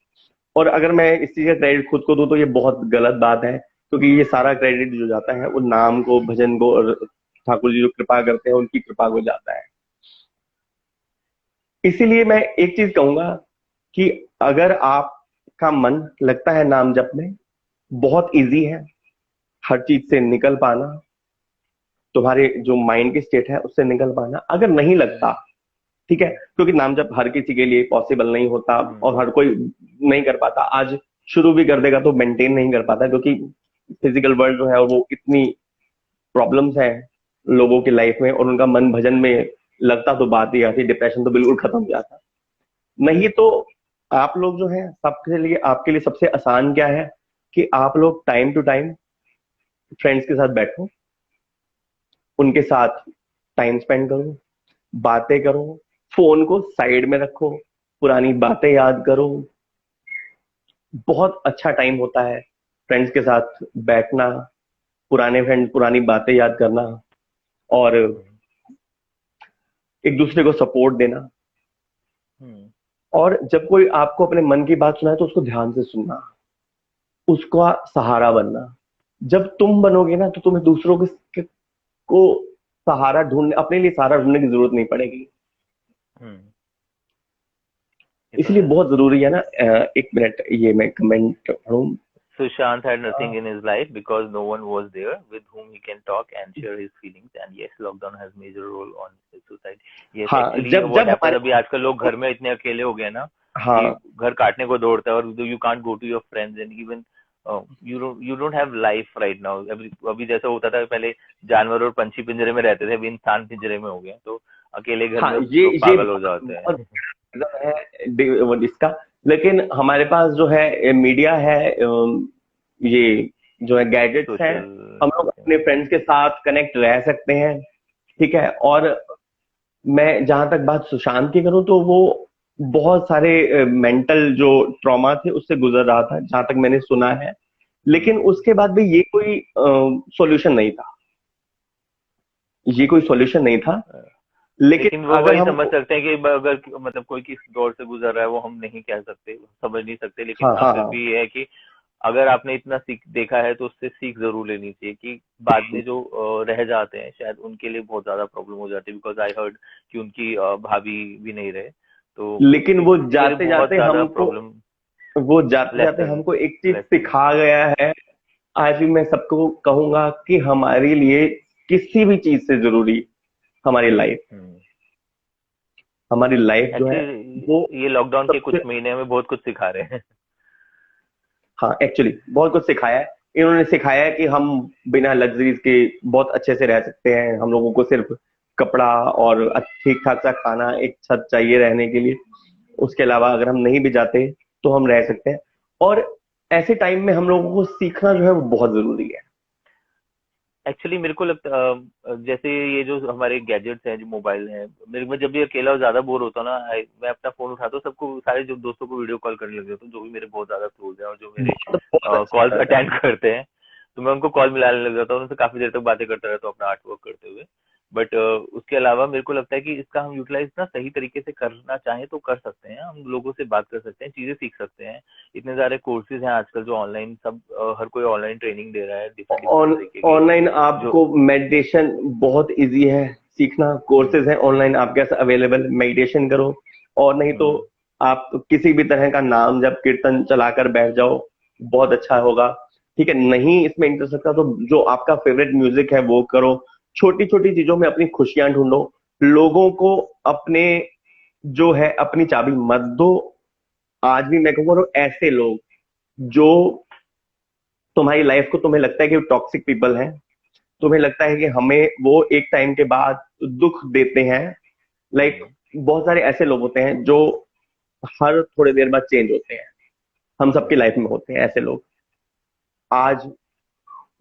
और अगर मैं इस चीज का क्रेडिट खुद को दूं तो ये बहुत गलत बात है, क्योंकि ये सारा क्रेडिट जो जाता है वो नाम को, भजन को और ठाकुर जी जो कृपा करते हैं उनकी कृपा को जाता है। इसीलिए मैं एक चीज कहूंगा कि अगर आपका मन लगता है नाम जप में, बहुत इजी है हर चीज से निकल पाना, तुम्हारे जो माइंड की स्टेट है उससे निकल पाना। अगर नहीं लगता, ठीक है, क्योंकि नाम जप हर किसी के लिए पॉसिबल नहीं होता और हर कोई नहीं कर पाता। आज शुरू भी कर देगा तो मेंटेन नहीं कर पाता, क्योंकि फिजिकल वर्ल्ड जो है वो इतनी प्रॉब्लम्स है लोगों की लाइफ में, और उनका मन भजन में लगता तो बात ही आती, डिप्रेशन तो बिल्कुल खत्म हो जाता। नहीं तो आप लोग जो है, सबके लिए, आपके लिए सबसे आसान क्या है कि आप लोग टाइम टू टाइम फ्रेंड्स के साथ बैठो, उनके साथ टाइम स्पेंड करो, बातें करो, फोन को साइड में रखो, पुरानी बातें याद करो। बहुत अच्छा टाइम होता है फ्रेंड्स के साथ बैठना, पुराने फ्रेंड्स, पुरानी बातें याद करना, और एक दूसरे को सपोर्ट देना। हम्म और जब कोई आपको अपने मन की बात सुनाए तो उसको ध्यान से सुनना, उसका सहारा बनना। जब तुम बनोगे ना तो तुम्हें दूसरों को सहारा ढूंढने, अपने लिए सहारा ढूंढने की जरूरत नहीं पड़ेगी। हम्म ये तो इसलिए है। बहुत जरूरी है ना। एक मिनट, ये मैं कमेंट पढ़ूं। Sushant had nothing in his life because no one was there with whom he can talk and share his feelings. And yes, lockdown has major role on his suicide. Yes, हाँ, actually जब what जब happens, हमारे अभी आजकल लोग घर में इतने अकेले हो गए ना हाँ कि घर काटने को दौड़ता है, और you can't go to your friends and even you don't have life right now. अभी जैसा होता था पहले, जानवर और पंछी पिंजरे में रहते थे, अभी इंसान पिंजरे में हो गए, तो अकेले घर हाँ में ये लोग पागल हो जाते बहुत हैं। रीजन है इसका। लेकिन हमारे पास जो है मीडिया है, ये जो है गैजेट्स हैं, हम लोग सोशल अपने फ्रेंड्स के साथ कनेक्ट रह सकते हैं, ठीक है। और मैं जहां तक बात सुशांत की करूं तो वो बहुत सारे मेंटल जो ट्रॉमा थे उससे गुजर रहा था, जहां तक मैंने सुना है। लेकिन उसके बाद भी ये कोई सॉल्यूशन नहीं था, ये कोई सॉल्यूशन नहीं था। लेकिन वो अगर वही हम समझ सकते हैं कि अगर मतलब कोई किस दौर से गुजर रहा है वो हम नहीं कह सकते, समझ नहीं सकते, लेकिन हाँ हाँ हाँ फिर हाँ भी ये है कि अगर आपने इतना सीख देखा है तो उससे सीख जरूर लेनी चाहिए कि बाद में जो रह जाते हैं शायद उनके लिए बहुत ज्यादा प्रॉब्लम हो जाती है। बिकॉज आई हर्ड कि उनकी भाभी भी नहीं रहे, तो लेकिन उनके लिए बहुत ज्यादा प्रॉब्लम। वो जाते जाते लेसन हमको एक चीज लेसन सिखा गया है। आज भी मैं सबको कहूंगा कि हमारे लिए किसी भी चीज से जरूरी हमारी लाइफ जो है वो एक्चुअली ये लॉकडाउन के कुछ सबसे, महीने हमें बहुत कुछ सिखा रहे हैं। हाँ एक्चुअली बहुत कुछ सिखाया है। इन्होंने सिखाया है कि हम बिना लग्जरीज के बहुत अच्छे से रह सकते हैं। हम लोगों को सिर्फ कपड़ा और ठीक ठाक सा खाना, एक छत चाहिए रहने के लिए। उसके अलावा अगर हम नहीं भी जाते तो हम रह सकते हैं। और ऐसे टाइम में हम लोगों को सीखना जो है वो बहुत जरूरी है। एक्चुअली मेरे को लगता जैसे ये जो हमारे गैजेट्स हैं, जो मोबाइल हैं, मेरे में जब भी अकेला और ज्यादा बोर होता हूँ ना, मैं अपना फोन उठाता हूँ, सबको, सारे जो दोस्तों को वीडियो कॉल करने लग जाता हूँ, जो भी मेरे बहुत ज्यादा क्लोज हैं और जो मेरे बहुत बहुत अच्छा कॉल्स रहता है। अटेंड करते हैं, तो मैं उनको कॉल मिलाने लग जाता हूँ, उनसे काफी देर तक बातें करता रहता हूँ अपना आर्ट वर्क करते हुए। बट उसके अलावा मेरे को लगता है कि इसका हम यूटिलाइज ना सही तरीके से करना चाहें तो कर सकते हैं। हम लोगों से बात कर सकते हैं, चीजें सीख सकते हैं। इतने सारे कोर्सेज हैं आजकल जो ऑनलाइन, सब हर कोई ऑनलाइन ट्रेनिंग दे रहा है डिफरेंट डिफरेंट तरीके की। ऑनलाइन जो आपको मेडिटेशन बहुत इजी है सीखना। कोर्सेज हैं ऑनलाइन आपके पास अवेलेबल, मेडिटेशन करो। और नहीं तो हम्म आप किसी भी तरह का नाम जब कीर्तन चलाकर बैठ जाओ, बहुत अच्छा होगा, ठीक है। नहीं इसमें इंटरेस्ट रखता तो जो आपका फेवरेट म्यूजिक है वो करो। छोटी छोटी चीजों में अपनी खुशियां ढूंढो। लोगों को अपने जो है अपनी चाबी मत दो। आज भी मैं कहूंगा ऐसे लोग जो तुम्हारी लाइफ को, तुम्हें लगता है कि टॉक्सिक पीपल हैं, तुम्हें लगता है कि हमें वो एक टाइम के बाद दुख देते हैं, लाइक हम्म बहुत सारे ऐसे लोग होते हैं जो हर थोड़ी देर बाद चेंज होते हैं। हम सबकी लाइफ में होते हैं ऐसे लोग। आज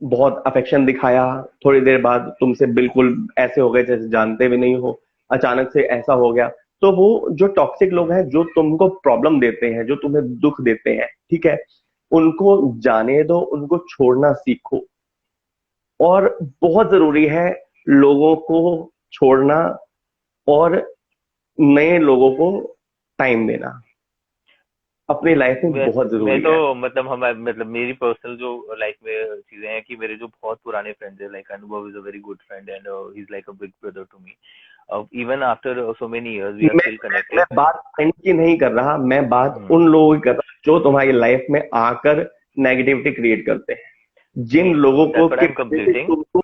बहुत अफेक्शन दिखाया, थोड़ी देर बाद तुमसे बिल्कुल ऐसे हो गए जैसे जानते भी नहीं हो, अचानक से ऐसा हो गया। तो वो जो टॉक्सिक लोग हैं, जो तुमको प्रॉब्लम देते हैं, जो तुम्हें दुख देते हैं, ठीक है, उनको जाने दो, उनको छोड़ना सीखो। और बहुत जरूरी है लोगों को छोड़ना और नए लोगों को टाइम देना अपनी लाइफ में बहुत मैं जरूरी तो है। मतलब हमारे मतलब मेरी पर्सनल जो लाइफ में चीजें हैं कि मेरे जो बहुत पुराने फ्रेंड्स हैं, like Anubhav is a very good friend and he is like a big brother to me. Even after so many years we are मैं स्टिल मैं कनेक्टेड। बात फ्रेंड की नहीं कर रहा, मैं बात उन लोगों की कर रहा जो तुम्हारी लाइफ में आकर नेगेटिविटी क्रिएट करते हैं, जिन नहीं, लोगों को दैट्स व्हाट आई के एम वजह से कंप्लीटिंग। तुमको।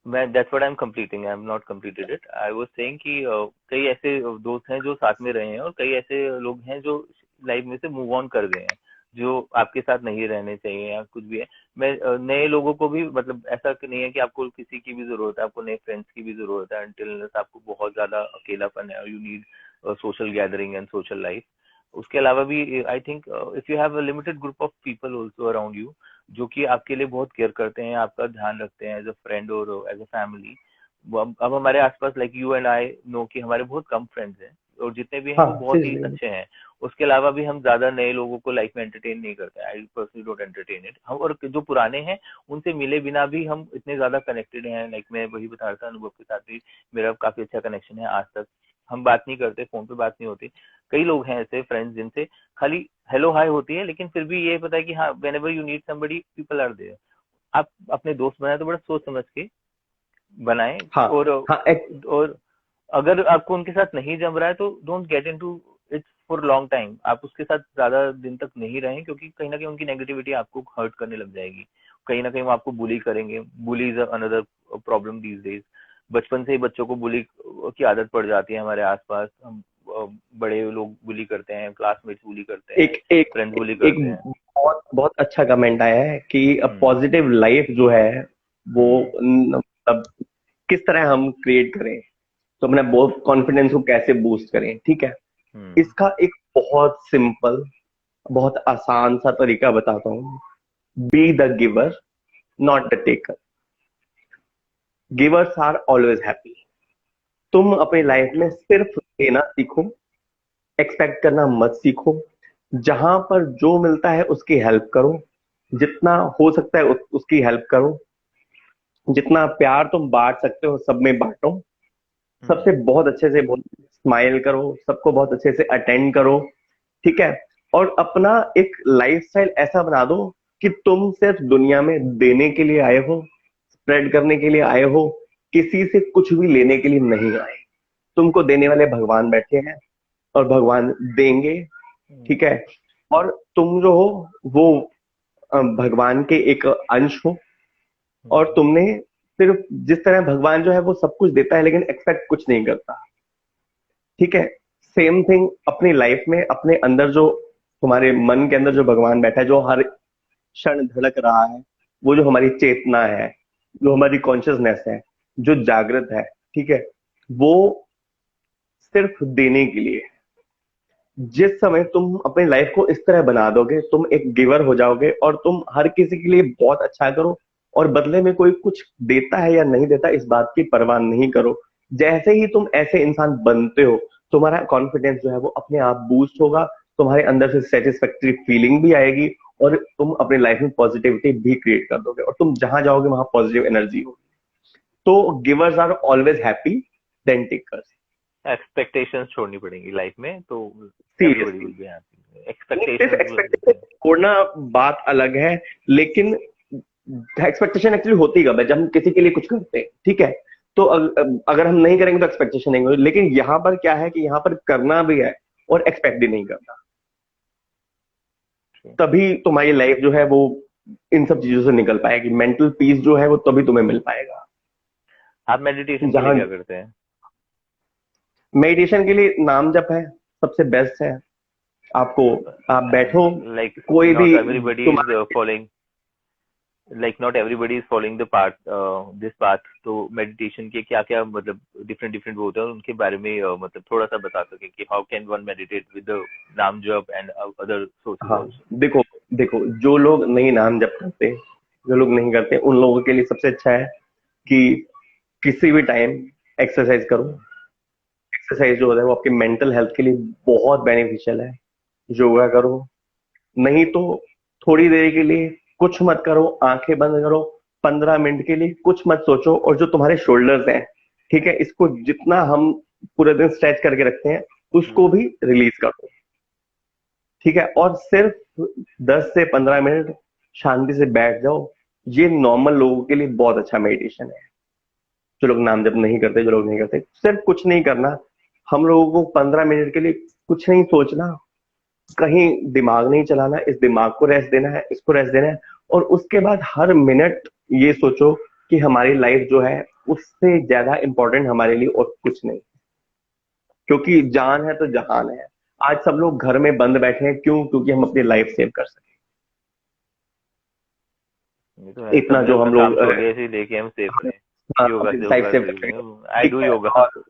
मैं that's what I am completing, I am not completed it. I was saying कि कई ऐसे दोस्त हैं जो साथ में रहे हैं और कई ऐसे लोग हैं जो लाइफ में से मूव ऑन कर गए हैं, जो आपके साथ नहीं रहने चाहिए या कुछ भी है। मैं नए लोगों को भी, मतलब ऐसा कि नहीं है कि आपको किसी की भी जरूरत है, आपको नए फ्रेंड्स की भी जरूरत है अनटिल आपको बहुत ज्यादा अकेलापन है, you need social gathering and social life. उसके अलावा भी I think if you have a limited group of people also around you, जो कि आपके लिए बहुत केयर करते हैं, आपका ध्यान रखते हैं एज अ फ्रेंड और एज अ फैमिली। अब हमारे आसपास like you and I know कि हमारे बहुत कम फ्रेंड्स हैं, और जितने भी हैं हाँ वो बहुत ही सीरियसली। अच्छे हैं। उसके अलावा भी हम ज्यादा नए लोगों को लाइफ में एंटरटेन नहीं करते। I personally don't entertain it. हम और जो पुराने हैं उनसे मिले बिना भी हम इतने ज्यादा कनेक्टेड हैं। लाइक मैं वही बता रहा था, अनुभव के साथ भी मेरा काफी अच्छा कनेक्शन है। आज तक हम बात नहीं करते, फोन पे बात नहीं होती। कई लोग हैं ऐसे फ्रेंड्स जिनसे खाली हेलो हाय होती है, लेकिन फिर भी ये पता है कि हाँ whenever you need somebody people are there. आप अपने दोस्त बनाए तो बड़ा सोच समझ के बनाए। हाँ और हाँ और अगर आपको उनके साथ नहीं जम रहा है तो don't get into its for long time, आप उसके साथ ज्यादा दिन तक नहीं रहें, क्योंकि कहीं ना कहीं उनकी नेगेटिविटी आपको हर्ट करने लग जाएगी। कहीं ना कहीं वो आपको बुली करेंगे। Bully is another problem these days. बचपन से ही बच्चों को बुली की आदत पड़ जाती है। हमारे आसपास हम बड़े लोग बुली करते हैं, क्लासमेट्स बुली करते हैं, एक एक फ्रेंड्स बुली एक करते हैं। बहुत बहुत अच्छा कमेंट आया है कि हम्म। पॉजिटिव लाइफ जो है वो हम्म। मतलब किस तरह हम क्रिएट करें, तो अपने बहुत कॉन्फिडेंस को कैसे बूस्ट करें, ठीक है। हम्म। इसका एक बहुत सिंपल, बहुत आसान सा तरीका बताता हूँ। Be the giver, not the taker. Givers are always happy. तुम अपनी लाइफ वेरी में ट्रू। सिर्फ देना सीखो, एक्सपेक्ट करना मत सीखो। जहां पर जो मिलता है उसकी हेल्प करो, जितना हो सकता है उसकी हेल्प करो। जितना प्यार तुम बांट सकते हो सब में बांटो। सबसे हम्म। बहुत अच्छे से बोलो, स्माइल करो, सबको बहुत अच्छे से अटेंड करो, ठीक है। और अपना एक लाइफस्टाइल ऐसा बना दो कि तुम सिर्फ दुनिया में देने के लिए आए हो, स्प्रेड करने के लिए आए हो, किसी से कुछ भी लेने के लिए नहीं आए। तुमको देने वाले भगवान बैठे हैं और भगवान देंगे, ठीक है। और तुम जो हो वो भगवान के एक अंश हो। और हम्म। तुमने सिर्फ, जिस तरह भगवान जो है वो सब कुछ देता है लेकिन एक्सपेक्ट कुछ नहीं करता, ठीक है। सेम थिंग अपनी लाइफ में, अपने अंदर जो, तुम्हारे मन के अंदर जो भगवान बैठा है, जो हर क्षण धड़क रहा है, वो जो हमारी चेतना है, जो हमारी कॉन्शियसनेस है, जो जागृत है, ठीक है, वो सिर्फ देने के लिए है। जिस समय तुम अपनी लाइफ को इस तरह बना दोगे, तुम एक गिवर हो जाओगे और तुम हर किसी के लिए बहुत अच्छा करो, और बदले में कोई कुछ देता है या नहीं देता इस बात की परवाह नहीं करो। जैसे ही तुम ऐसे इंसान बनते हो, तुम्हारा कॉन्फिडेंस जो है वो अपने आप बूस्ट होगा, तुम्हारे अंदर से सेटिस्फैक्टरी फीलिंग भी आएगी, और तुम अपनी लाइफ में पॉजिटिविटी भी क्रिएट कर दोगे, और तुम जहां जाओगे वहां पॉजिटिव एनर्जी होगी। तो givers are always happy then takers. Expectations छोड़नी पड़ेंगी लाइफ में, तो everybody seriously. Will be happy. नहीं, सिर्फ एक्सपेक्टेशंस। एक्सपेक्टेशन छोड़ना बात अलग है, लेकिन एक्सपेक्टेशन एक्चुअली होती कब है? जब हम किसी के लिए कुछ करते हैं, ठीक है। तो अगर हम नहीं करेंगे तो एक्सपेक्टेशन नहीं होगी, लेकिन यहाँ पर क्या है कि यहाँ पर करना भी है और एक्सपेक्ट भी नहीं करना। तभी तुम्हारी लाइफ जो है वो इन सब चीजों से निकल पाएगी। मेंटल पीस जो है वो तभी तुम्हें मिल पाएगा। आप मेडिटेशन के लिए जहां क्या करते हैं? मेडिटेशन के लिए नाम जप है, सबसे बेस्ट है। आपको, आप बैठो, लाइक कोई भी नॉट एवरीबडी इज तुम्हारे, following, like not everybody is following the path, this path. तो मेडिटेशन के क्या क्या मतलब डिफरेंट डिफरेंट वो होते हैं, उनके बारे में मतलब थोड़ा सा बता सके कि how can one meditate with the नाम जप एंड अदर सोर्सेज हाँ, आल्सो। देखो देखो, जो लोग नहीं नाम जप करते, जो लोग नहीं करते, उन लोगों के लिए सबसे अच्छा है कि किसी भी टाइम एक्सरसाइज करो। एक्सरसाइज जो होता है वो आपके मेंटल हेल्थ के लिए बहुत बेनिफिशियल है। योगा करो, नहीं तो थोड़ी देर के लिए कुछ मत करो, आंखें बंद करो, 15 मिनट के लिए कुछ मत सोचो, और जो तुम्हारे शोल्डर्स हैं, ठीक है, इसको जितना हम पूरे दिन स्ट्रेच करके रखते हैं उसको भी रिलीज करो, ठीक है। और सिर्फ 10 से 15 मिनट शांति से बैठ जाओ। ये नॉर्मल लोगों के लिए बहुत अच्छा मेडिटेशन है। जो लोग नाम जप नहीं करते, जो लोग नहीं करते, सिर्फ कुछ नहीं करना। हम लोगों को 15 मिनट के लिए कुछ नहीं सोचना, कहीं दिमाग नहीं चलाना, इस दिमाग को रेस्ट देना है, इसको रेस्ट देना है। और उसके बाद हर मिनट ये सोचो कि हमारी लाइफ जो है उससे ज्यादा इंपॉर्टेंट हमारे लिए और कुछ नहीं। क्योंकि जान है तो जहान है। आज सब लोग घर में बंद बैठे हैं, क्यों? क्योंकि हम अपनी लाइफ सेव कर सके। ये तो है, इतना सबने जो अपना हम काम लोग छोड़ दिया इसी लेके हम सेफ अपने, रहे। हाँ, योगा अपनी से लाइफ कर सेव रही कर सके, हूँ, आई ठीक डू है। योगा। और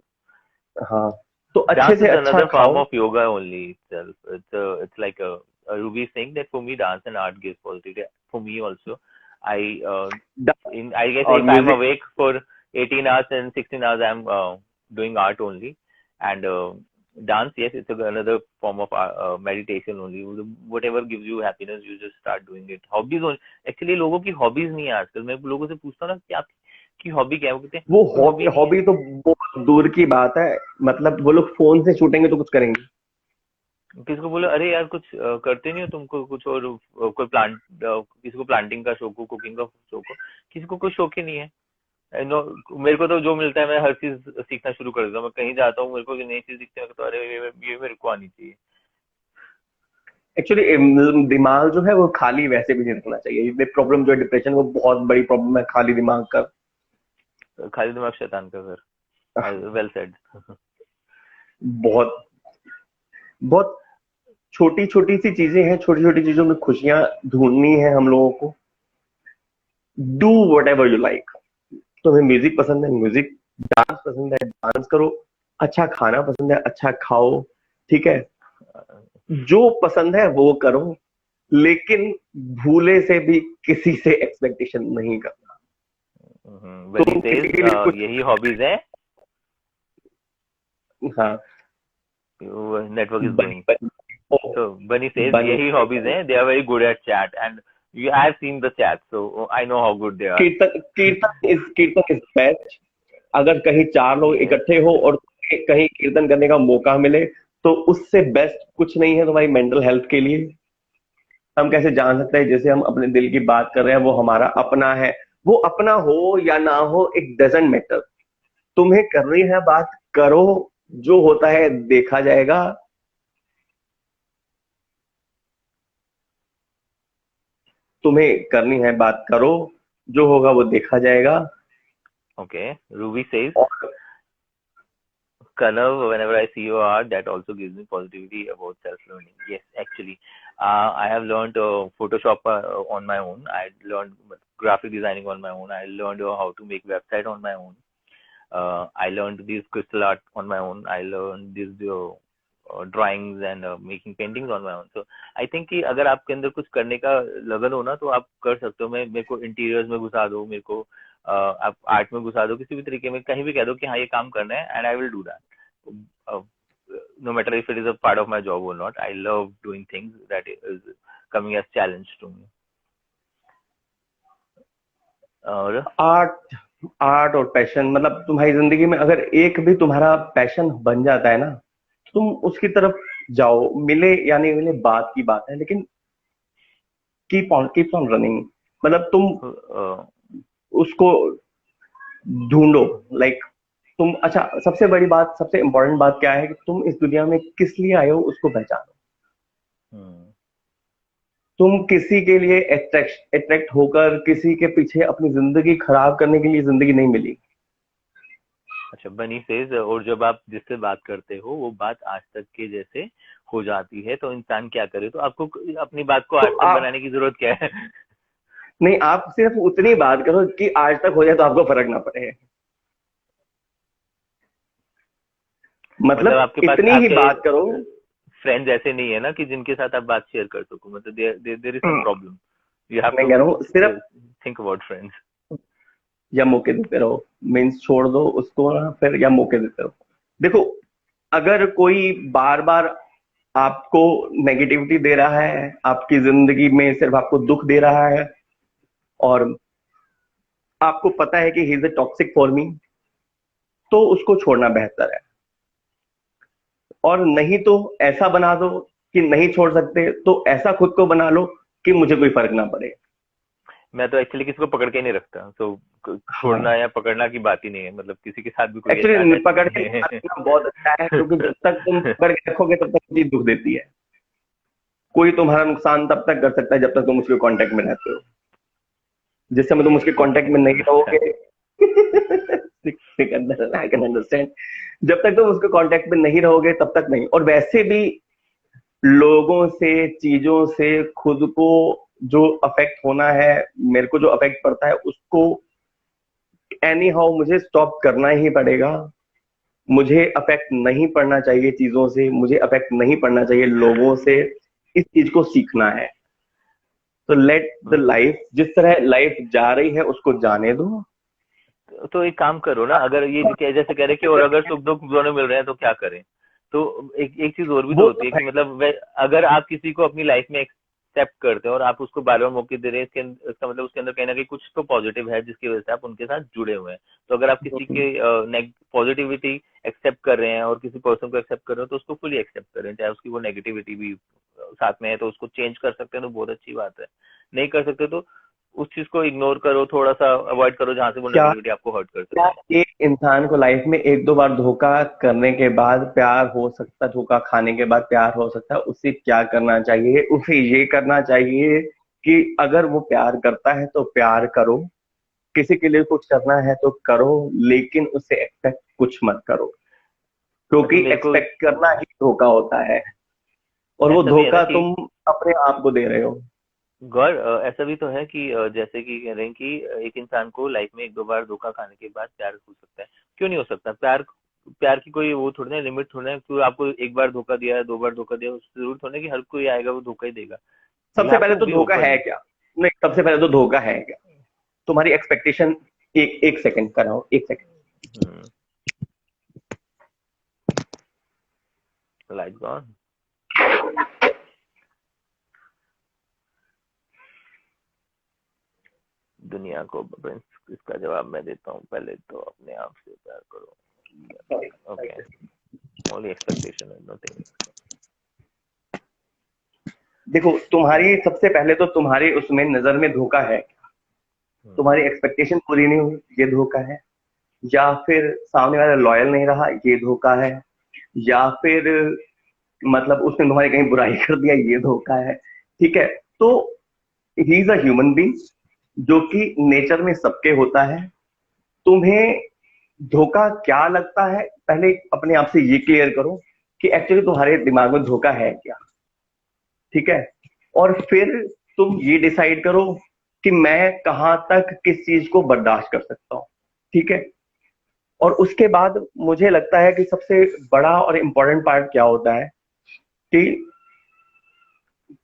हाँ, तो अच्छे Dance से is अच्छा another form खाओ। of yoga only itself. It's like Ruby saying that for me dance and art gives positivity. For me also, I I guess और if I'm music, awake for 18 hours and 16 hours I'm doing art only, and dance, yes, it's another form of meditation only. Whatever gives you happiness, you just start doing it. Hobbies only. Actually लोगों की hobbies नहीं है आजकल। मैं लोगों से पूछता हूँ ना कि आपकी हॉबी क्या है, वो कहते हैं वो कोई हॉबी नहीं है। हॉबी तो बहुत दूर की बात है। मतलब वो लोग फोन से छूटेंगे तो कुछ करेंगे। किसी को बोलो अरे यार कुछ करते नहीं हो तुमको कुछ और, कोई प्लांट, किसी को प्लांटिंग का शौक हो, कुकिंग का शौक हो, किसी को कोई शौक ही नहीं है। नो, मेरे को तो जो मिलता है मैं हर चीज सीखना शुरू कर देता हूँ। मैं कहीं जाता हूँ, मेरे को नई चीज दिखती है तो अरे ये मेरे को आनी चाहिए। एक्चुअली दिमाग जो है वो खाली वैसे भी नहीं रखना चाहिए। ये प्रॉब्लम जो है डिप्रेशन, वो बहुत बड़ी प्रॉब्लम है खाली दिमाग का। खाली दिमाग शैतान का घर, वेल सेड। बहुत बहुत छोटी छोटी सी चीजें हैं, छोटी छोटी चीजों में खुशियां ढूंढनी है हम लोगों को। Do what ever you like. तुम्हें म्यूजिक पसंद है, म्यूजिक। डांस पसंद है, डांस करो। अच्छा खाना पसंद है, अच्छा खाओ। ठीक है, जो पसंद है वो करो, लेकिन भूले से भी किसी से एक्सपेक्टेशन नहीं करना। बनी तुम सेज किसी के लिए कुछ, यही हॉबीज है। हाँ, नेटवर्क इज बनी गोइंग। बनी So Bunny says बनी यही hobbies हैं. They are very good at chat and I have seen the chat, so I know how good they are. कीर्तन कीर्तन इज बेस्ट। अगर कहीं चार लोग Yes. इकट्ठे हो और तुम्हें कहीं कीर्तन करने का मौका मिले, तो उससे बेस्ट कुछ नहीं है तुम्हारी मेंटल हेल्थ के लिए। हम कैसे जान सकते हैं जैसे हम अपने दिल की बात कर रहे हैं वो हमारा अपना है? वो अपना हो या ना हो, इट डजेंट मैटर। तुम्हें करनी है बात, करो। जो होता है देखा जाएगा। तुम्हें करनी है बात, करो। जो होगा वो देखा जाएगा। Okay. Ruby says, और Kanav, whenever I see your art, that also gives me positivity about self-learning. Yes, actually. I have learned Photoshop on my own. I learned graphic designing on my own. I learned how to make website on my own. I learned this crystal art on my own. I learned this drawings and making paintings on my own. So I think कि अगर आपके अंदर कुछ करने का लगन हो ना तो आप कर सकते हो। मैं मेरे को इंटीरियर्स में घुसा दो, मेरे को आप आर्ट में घुसा दो, किसी भी तरीके में कहीं भी कह दो कि हाँ ये काम करना है and I will do that. No matter if it is a part of my job or not, I love doing things that is coming as challenge to me. और आर्ट आर्ट और पैशन, मतलब तुम्हारी जिंदगी में अगर एक भी तुम्हारा पैशन बन जाता है ना, तुम उसकी तरफ जाओ। मिले या नहीं मिले बात की बात है, लेकिन कीप ऑन रनिंग। मतलब तुम uh, उसको ढूंढो। लाइक तुम, अच्छा, सबसे बड़ी बात, सबसे इंपॉर्टेंट बात क्या है कि तुम इस दुनिया में किस लिए आए हो उसको पहचानो। तुम किसी के लिए अट्रैक्ट होकर किसी के पीछे अपनी जिंदगी खराब करने के लिए जिंदगी नहीं मिली। अच्छा, बनी सेज, और जब आप जिससे बात करते हो वो बात आज तक के जैसे हो जाती है तो इंसान क्या करे? तो आपको अपनी बात को आज तो तक आप, बनाने की जरूरत क्या है? नहीं, आप सिर्फ उतनी बात करो कि आज तक हो जाए तो आपको फर्क ना पड़े। मतलब मतलब आपके पास इतनी ही आपके बात करो। फ्रेंड्स ऐसे नहीं है ना कि जिनके साथ आप बात शेयर कर सको? मतलब there is some problem, you have मैं टू कह रहा हूँ सिर्फ थिंक अबाउट फ्रेंड्स। या मौके देते रहो, मीन्स छोड़ दो उसको ना फिर, या मौके देते रहो। देखो, अगर कोई बार बार आपको नेगेटिविटी दे रहा है, आपकी जिंदगी में सिर्फ आपको दुख दे रहा है, और आपको पता है कि ही is a toxic for me, तो उसको छोड़ना बेहतर है। और नहीं तो ऐसा बना दो कि नहीं छोड़ सकते, तो ऐसा खुद को बना लो कि मुझे कोई फर्क ना पड़े। मैं तो एक्चुअली किसी को पकड़ के नहीं रखता, तो छोड़ना हाँ, या पकड़ना की बात ही नहीं है। मतलब किसी के साथ भी कोई ऐसा एक्चुअली अटैच पकड़ के नहीं है। रखना बहुत अच्छा है, क्योंकि जब तक तुम पकड़ के रखोगे तब तक चीज दुख देती है। कोई तुम्हारा नुकसान तब तक कर सकता है जब तक तुम उसके कांटेक्ट में रहते हो। जिस समय तुम उसके कांटेक्ट में नहीं रहोगे सिकंदर, आई कैन अंडरस्टैंड। जब तक तुम उसके कांटेक्ट में नहीं रहोगे तब तक नहीं। और वैसे भी लोगों से, चीजों से खुद को जो अफेक्ट होना है, मेरे को जो अफेक्ट पड़ता है उसको एनी हाउ मुझे स्टॉप करना ही पड़ेगा। मुझे अफेक्ट नहीं पड़ना चाहिए चीजों से, मुझे अफेक्ट नहीं पड़ना चाहिए लोगों से। इस चीज को सीखना है। तो लेट द लाइफ, जिस तरह लाइफ जा रही है उसको जाने दो। तो एक काम करो ना, अगर ये जैसे कह रहे कि और अगर सुख दुख दोनों मिल रहे हैं तो क्या करें? तो एक एक चीज और भी तो वो होती तो है है। कि मतलब अगर आप किसी को अपनी लाइफ में एक्सेप्ट करते हैं और आप उसको बार बार मौके दे रहे हैं, इसका मतलब उसके अंदर कहीं ना कहीं कुछ तो पॉजिटिव है जिसकी वजह से आप उनके साथ जुड़े हुए हैं। तो अगर आप किसी के पॉजिटिविटी एक्सेप्ट कर रहे हैं और किसी पर्सन को एक्सेप्ट कर रहे हो तो उसको फुली एक्सेप्ट करें, चाहे उसकी वो नेगेटिविटी भी साथ में है तो उसको चेंज कर सकते हैं तो बहुत अच्छी बात है। नहीं कर सकते तो उस चीज को इग्नोर करो, थोड़ा सा अवॉइड करो जहां से वो क्या नेगेटिविटी आपको हर्ट कर क्या सकती है। एक इंसान को लाइफ में एक दो बार धोखा करने के बाद प्यार हो सकता, धोखा खाने के बाद प्यार हो सकता है? उसे क्या करना चाहिए? उसे ये करना चाहिए कि अगर वो प्यार करता है तो प्यार करो, किसी के लिए कुछ करना है तो करो, लेकिन उससे एक्सपेक्ट कुछ मत करो, मतलब क्योंकि मेरे को एक्सपेक्ट करना ही धोखा होता है, और वो ऐसा भी है ना धोखा कि तुम अपने आप को दे रहे हो। गौर, ऐसा भी तो है कि जैसे कि कह रहे हैं कि एक इंसान को लाइफ में एक दो बार धोखा खाने के बाद प्यार हो सकता है। क्यों नहीं हो सकता? प्यार प्यार की कोई वो थोड़ी ना लिमिट थोड़ी ना, क्यों आपको एक बार धोखा दिया है, दो बार धोखा दिया, उससे जरूर थोड़ी ना कि हर कोई आएगा वो धोखा ही देगा। यू सबसे हैव पहले टू तो बी धोखा है ओपन। क्या? नहीं, सबसे पहले तो धोखा है क्या? तुम्हारी एक्सपेक्टेशन, एक एक सेकंड कराओ, एक सेकंड। Light gone. दुनिया को प्रिंस, इसका जवाब मैं देता हूँ। पहले तो अपने आप से प्यार करो। ओके, ओनली एक्सपेक्टेशन है, नथिंग। देखो, तुम्हारी सबसे पहले तो तुम्हारी उसमें नजर में धोखा है, तुम्हारी एक्सपेक्टेशन पूरी नहीं हुई, ये धोखा है। या फिर सामने वाला लॉयल नहीं रहा, ये धोखा है। या फिर मतलब उसने तुम्हारी कहीं बुराई कर दिया, ये धोखा है। ठीक है, तो ही इज अ ह्यूमन बींग, जो कि नेचर में सबके होता है। तुम्हें धोखा क्या लगता है, पहले अपने आप से ये क्लियर करो कि एक्चुअली तुम्हारे दिमाग में धोखा है क्या। ठीक है, और फिर तुम ये डिसाइड करो कि मैं कहां तक किस चीज को बर्दाश्त कर सकता हूं। ठीक है, और उसके बाद मुझे लगता है कि सबसे बड़ा और इंपॉर्टेंट पार्ट क्या होता है कि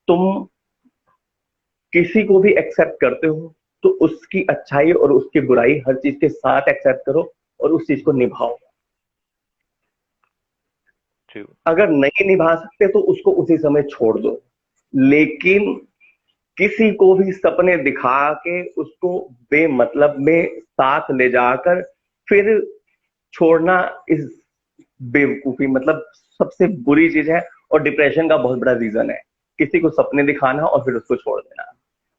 तुम किसी को भी एक्सेप्ट करते हो तो उसकी अच्छाई और उसकी बुराई हर चीज के साथ एक्सेप्ट करो और उस चीज को निभाओ। ट्रू। अगर नहीं निभा सकते तो उसको उसी समय छोड़ दो, लेकिन किसी को भी सपने दिखा के उसको बेमतलब में साथ ले जाकर फिर छोड़ना इस बेवकूफी, मतलब सबसे बुरी चीज है और डिप्रेशन का बहुत बड़ा रीजन है। किसी को सपने दिखाना और फिर उसको छोड़ देना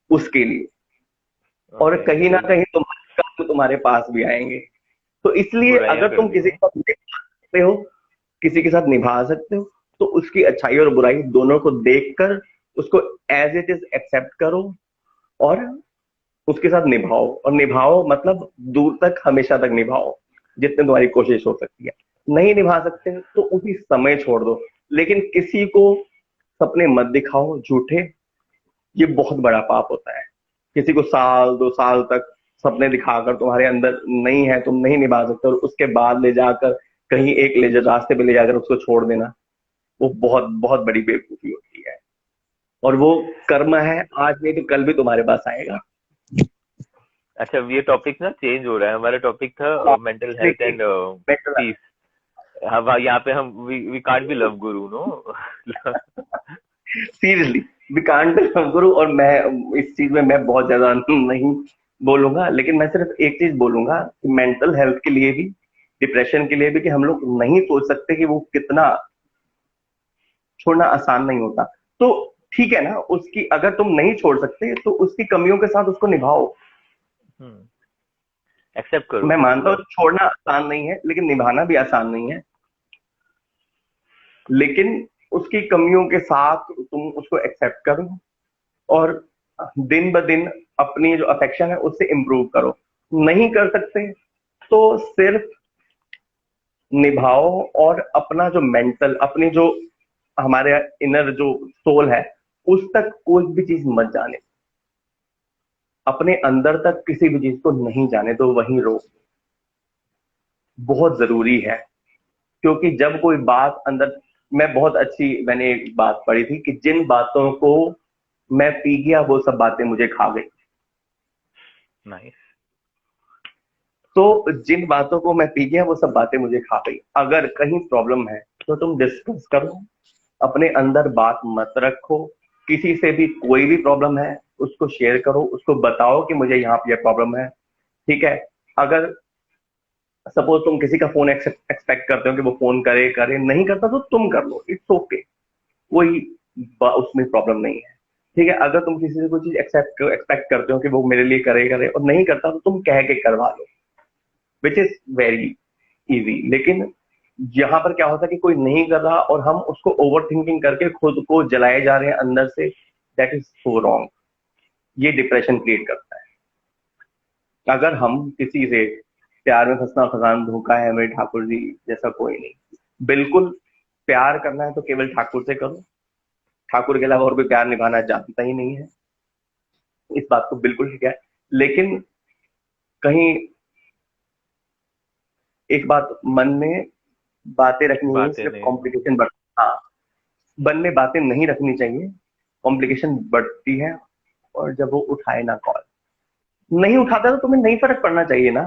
उसके लिए, और ओके, कहीं ना तो कहीं तुम्हारे पास भी आएंगे। तो इसलिए बुराइयां अगर कर तुम दी किसी है। के साथ निभा सकते हो, किसी के साथ निभा सकते हो, तो उसकी अच्छाई और बुराई दोनों को देखकर उसको एज इट इज एक्सेप्ट करो और उसके साथ निभाओ। और निभाओ मतलब दूर तक, हमेशा तक निभाओ, जितनी तुम्हारी कोशिश हो सकती है। नहीं निभा सकते तो उसी समय छोड़ दो, लेकिन किसी को सपने मत दिखाओ झूठे, ये बहुत बड़ा पाप होता है। किसी को साल दो साल तक सपने दिखाकर तुम्हारे अंदर नहीं है, तुम नहीं निभा सकते, और उसके बाद ले जाकर कहीं एक ले जा रास्ते पे ले जाकर उसको छोड़ देना, वो बहुत बहुत बड़ी बेवकूफी होती है। और वो कर्म है, आज नहीं तो कल भी तुम्हारे पास आएगा। अच्छा, ये टॉपिक ना चेंज हो रहा है। हमारा टॉपिक था मेंटल हेल्थ एंड पीस। हाँ, यहाँ पे हम we can't be love Guru, no. Seriously, we can't गुरु। और मैं इस चीज में मैं बहुत ज्यादा नहीं बोलूंगा, लेकिन मैं सिर्फ एक चीज बोलूंगा कि मेंटल हेल्थ के लिए भी, डिप्रेशन के लिए भी, कि हम लोग नहीं सोच सकते कि वो कितना छोड़ना आसान नहीं होता। तो ठीक है ना, उसकी अगर तुम नहीं छोड़ सकते तो उसकी कमियों के साथ उसको निभाओ। एक्सेप्ट करो मैं मानता पूरा। हूँ छोड़ना आसान नहीं है, लेकिन निभाना भी आसान नहीं है। लेकिन उसकी कमियों के साथ तुम उसको एक्सेप्ट करो और दिन ब दिन अपनी जो अफेक्शन है उससे इंप्रूव करो। नहीं कर सकते तो सिर्फ निभाओ, और अपना जो मेंटल, अपनी जो हमारे इनर जो सोल है, उस तक कोई भी चीज मत जाने, अपने अंदर तक किसी भी चीज को नहीं जाने दो, वहीं रोक। बहुत जरूरी है, क्योंकि जब कोई बात अंदर, मैं बहुत अच्छी, मैंने एक बात पढ़ी थी कि जिन बातों को मैं पी गया वो सब बातें मुझे खा गई। नाइस। तो जिन बातों को मैं पी गया वो सब बातें मुझे खा गई। अगर कहीं प्रॉब्लम है तो तुम डिस्कस करो, अपने अंदर बात मत रखो। किसी से भी कोई भी प्रॉब्लम है उसको शेयर करो, उसको बताओ कि मुझे यहाँ पे ये प्रॉब्लम है। ठीक है, अगर सपोज तुम किसी का फोन एक्सपेक्ट करते हो कि वो फोन करे करे, नहीं करता तो तुम कर लो, इट्स ओके, कोई उसमें प्रॉब्लम नहीं है। ठीक है, अगर तुम किसी से कोई चीज एक्सपेक्ट करते हो कि वो मेरे लिए करे और नहीं करता तो तुम कह के करवा लो, विच इज वेरी इजी। लेकिन यहाँ पर क्या होता है कि कोई नहीं कर रहा और हम उसको ओवर थिंकिंग करके खुद को जलाए जा रहे हैं अंदर से, दैट इज सो रॉन्ग। ये डिप्रेशन क्रिएट करता है। अगर हम किसी से प्यार में फंसना फसान धोखा है मेरे ठाकुर जी जैसा कोई नहीं, बिल्कुल प्यार करना है तो केवल ठाकुर से करो, ठाकुर के अलावा और कोई प्यार निभाना जानता ही नहीं है, इस बात को बिल्कुल ठीक है। लेकिन कहीं एक बात मन में बातें रखनी है, बातें सिर्फ नहीं। कॉम्प्लिकेशन बढ़, हाँ, मन में बातें नहीं रखनी चाहिए, कॉम्प्लिकेशन बढ़ती है। और जब वो उठाए ना कॉल, नहीं उठाता तो तुम्हें नहीं फर्क पड़ना चाहिए ना।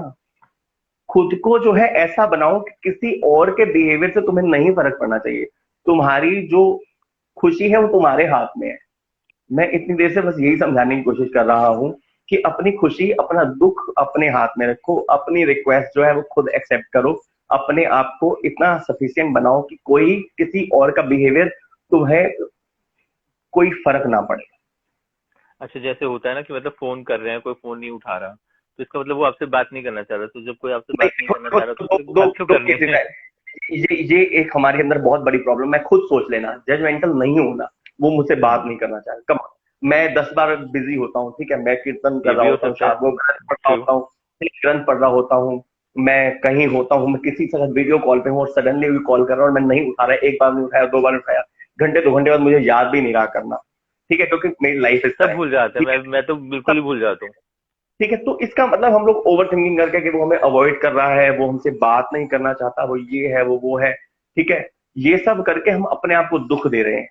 खुद को जो है ऐसा बनाओ कि किसी और के बिहेवियर से तुम्हें नहीं फर्क पड़ना चाहिए। तुम्हारी जो खुशी है वो तुम्हारे हाथ में है। मैं इतनी देर से बस यही समझाने की कोशिश कर रहा हूं कि अपनी खुशी अपना दुख अपने हाथ में रखो, अपनी रिक्वेस्ट जो है वो खुद एक्सेप्ट करो, अपने आप को इतना सफिशिएंट बनाओ कि कोई किसी और का बिहेवियर तुम्हें कोई फर्क ना पड़े। अच्छा, जैसे होता है ना कि मतलब फोन कर रहे हैं, कोई फोन नहीं उठा रहा, तो इसका मतलब वो आपसे बात नहीं करना चाह रहा। तो जब कोई आपसे बात नहीं करना नहीं, चाह रहा तो दो फिर दो बात क्यों दो करनी केसेस है? है। ये एक हमारे अंदर बहुत बड़ी प्रॉब्लम, मैं खुद सोच लेना, जजमेंटल नहीं होना। वो मुझसे बात हम्म। नहीं करना चाह रहा, कम, मैं 10 बार बिजी होता हूँ, ठीक है, मैं कीर्तन कर ये रहा भी हो होता हूँ, सकता है। शाम को ग्रंथ पढ़ रहा ट्रू। होता हूँ, ग्रंथ पढ़ रहा होता हूँ, मैं कहीं होता हूँ, मैं किसी के साथ वीडियो कॉल पे हूँ और सडनली भी कॉल कर रहा हूँ और मैं नहीं उठा रहा, एक बार नहीं उठाया, 2 बार नहीं उठाया, घंटे 2 घंटे बाद मुझे याद भी नहीं रहा करना, ठीक है, क्योंकि मेरी लाइफ इस सब तरह है, भूल जाते हैं, ठीक मैं तो बिल्कुल है। ही भूल जाता हूँ। ठीक है, तो इसका मतलब हम लोग ओवर थिंकिंग करके कि वो हमें अवॉइड कर रहा है, वो हमसे बात नहीं करना चाहता, वो ये है वो है, ठीक है, ये सब करके हम अपने आप को दुख दे रहे हैं।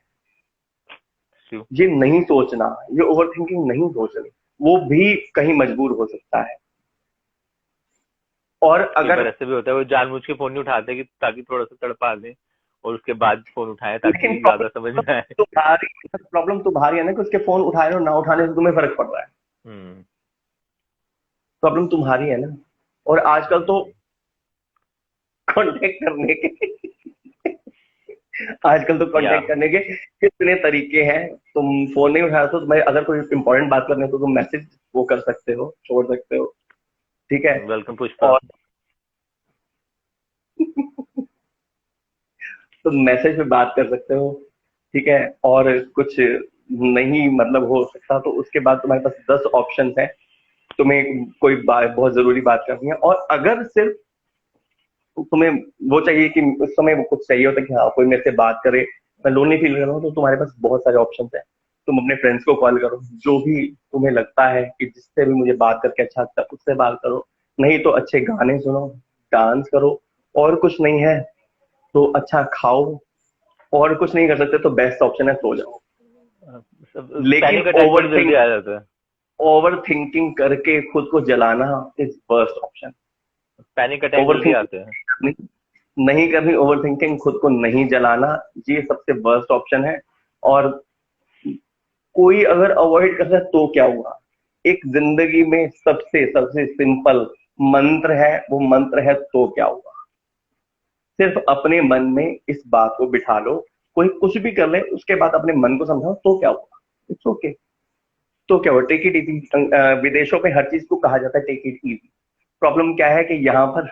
ट्रू। ये नहीं सोचना, ये ओवर थिंकिंग नहीं सोचनी, वो भी कहीं मजबूर हो सकता है। और कई बार अगर, ऐसे भी होता है वो जानबूझ के फोन नहीं उठाते कि ताकि थोड़ा सा तड़पा दें, और उसके बाद फोन उठाएं लेकिन ताकि ज्यादा समझ में आए। प्रॉब्लम तुम्हारी है ना कि उसके फोन उठाने और ना उठाने से तुम्हें फर्क पड़ रहा है। हम्म। प्रॉब्लम तुम्हारी है ना। और आजकल तो कांटेक्ट करने के आजकल तो या कांटेक्ट करने के कितने तरीके हैं। तुम फोन नहीं उठा तो तुम्हें अगर कोई इंपॉर्टेंट बात करनी है तो तुम मैसेज वो कर सकते हो, छोड़ सकते हो, ठीक है। वेलकम पुष्पा। और तुम मैसेज पे बात कर सकते हो, ठीक है। और कुछ नहीं मतलब हो सकता तो उसके बाद तुम्हारे पास 10 ऑप्शन है, तुम्हें कोई बहुत जरूरी बात करनी है। और अगर सिर्फ तुम्हें वो चाहिए कि उस समय वो कुछ चाहिए होता है कि हाँ कोई मेरे से बात करे, मैं लोनली फील कर रहा हूँ, तो तुम्हारे पास बहुत सारे ऑप्शन है। तुम अपने फ्रेंड्स को कॉल करो, जो भी तुम्हें लगता है कि जिससे भी मुझे बात करके अच्छा लगता है उससे बात करो, नहीं तो अच्छे गाने सुनो, डांस करो, और कुछ नहीं है तो अच्छा खाओ, और कुछ नहीं कर सकते तो बेस्ट ऑप्शन है सो जाओ। लेकिन पैनिक अटैक बड़ी जल्दी आ जाता है। ओवर थिंकिंग करके खुद को जलाना is worst option. Panic attack over जल्दी आते हैं। थिंकिंग नहीं करनी, ओवर थिंकिंग, खुद को नहीं जलाना, ये सबसे वर्स्ट ऑप्शन है। और कोई अगर अवॉइड कर रहा है तो क्या हुआ, एक जिंदगी में सबसे सबसे सिंपल मंत्र है, वो मंत्र है तो क्या हुआ। सिर्फ अपने मन में इस बात को बिठा लो, कोई कुछ भी कर ले उसके बाद अपने मन को समझाओ तो क्या हुआ, इट्स ओके, तो क्या हुआ, टेक इट इजी। विदेशों में हर चीज को कहा जाता है टेक इट इजी। प्रॉब्लम क्या है कि यहाँ पर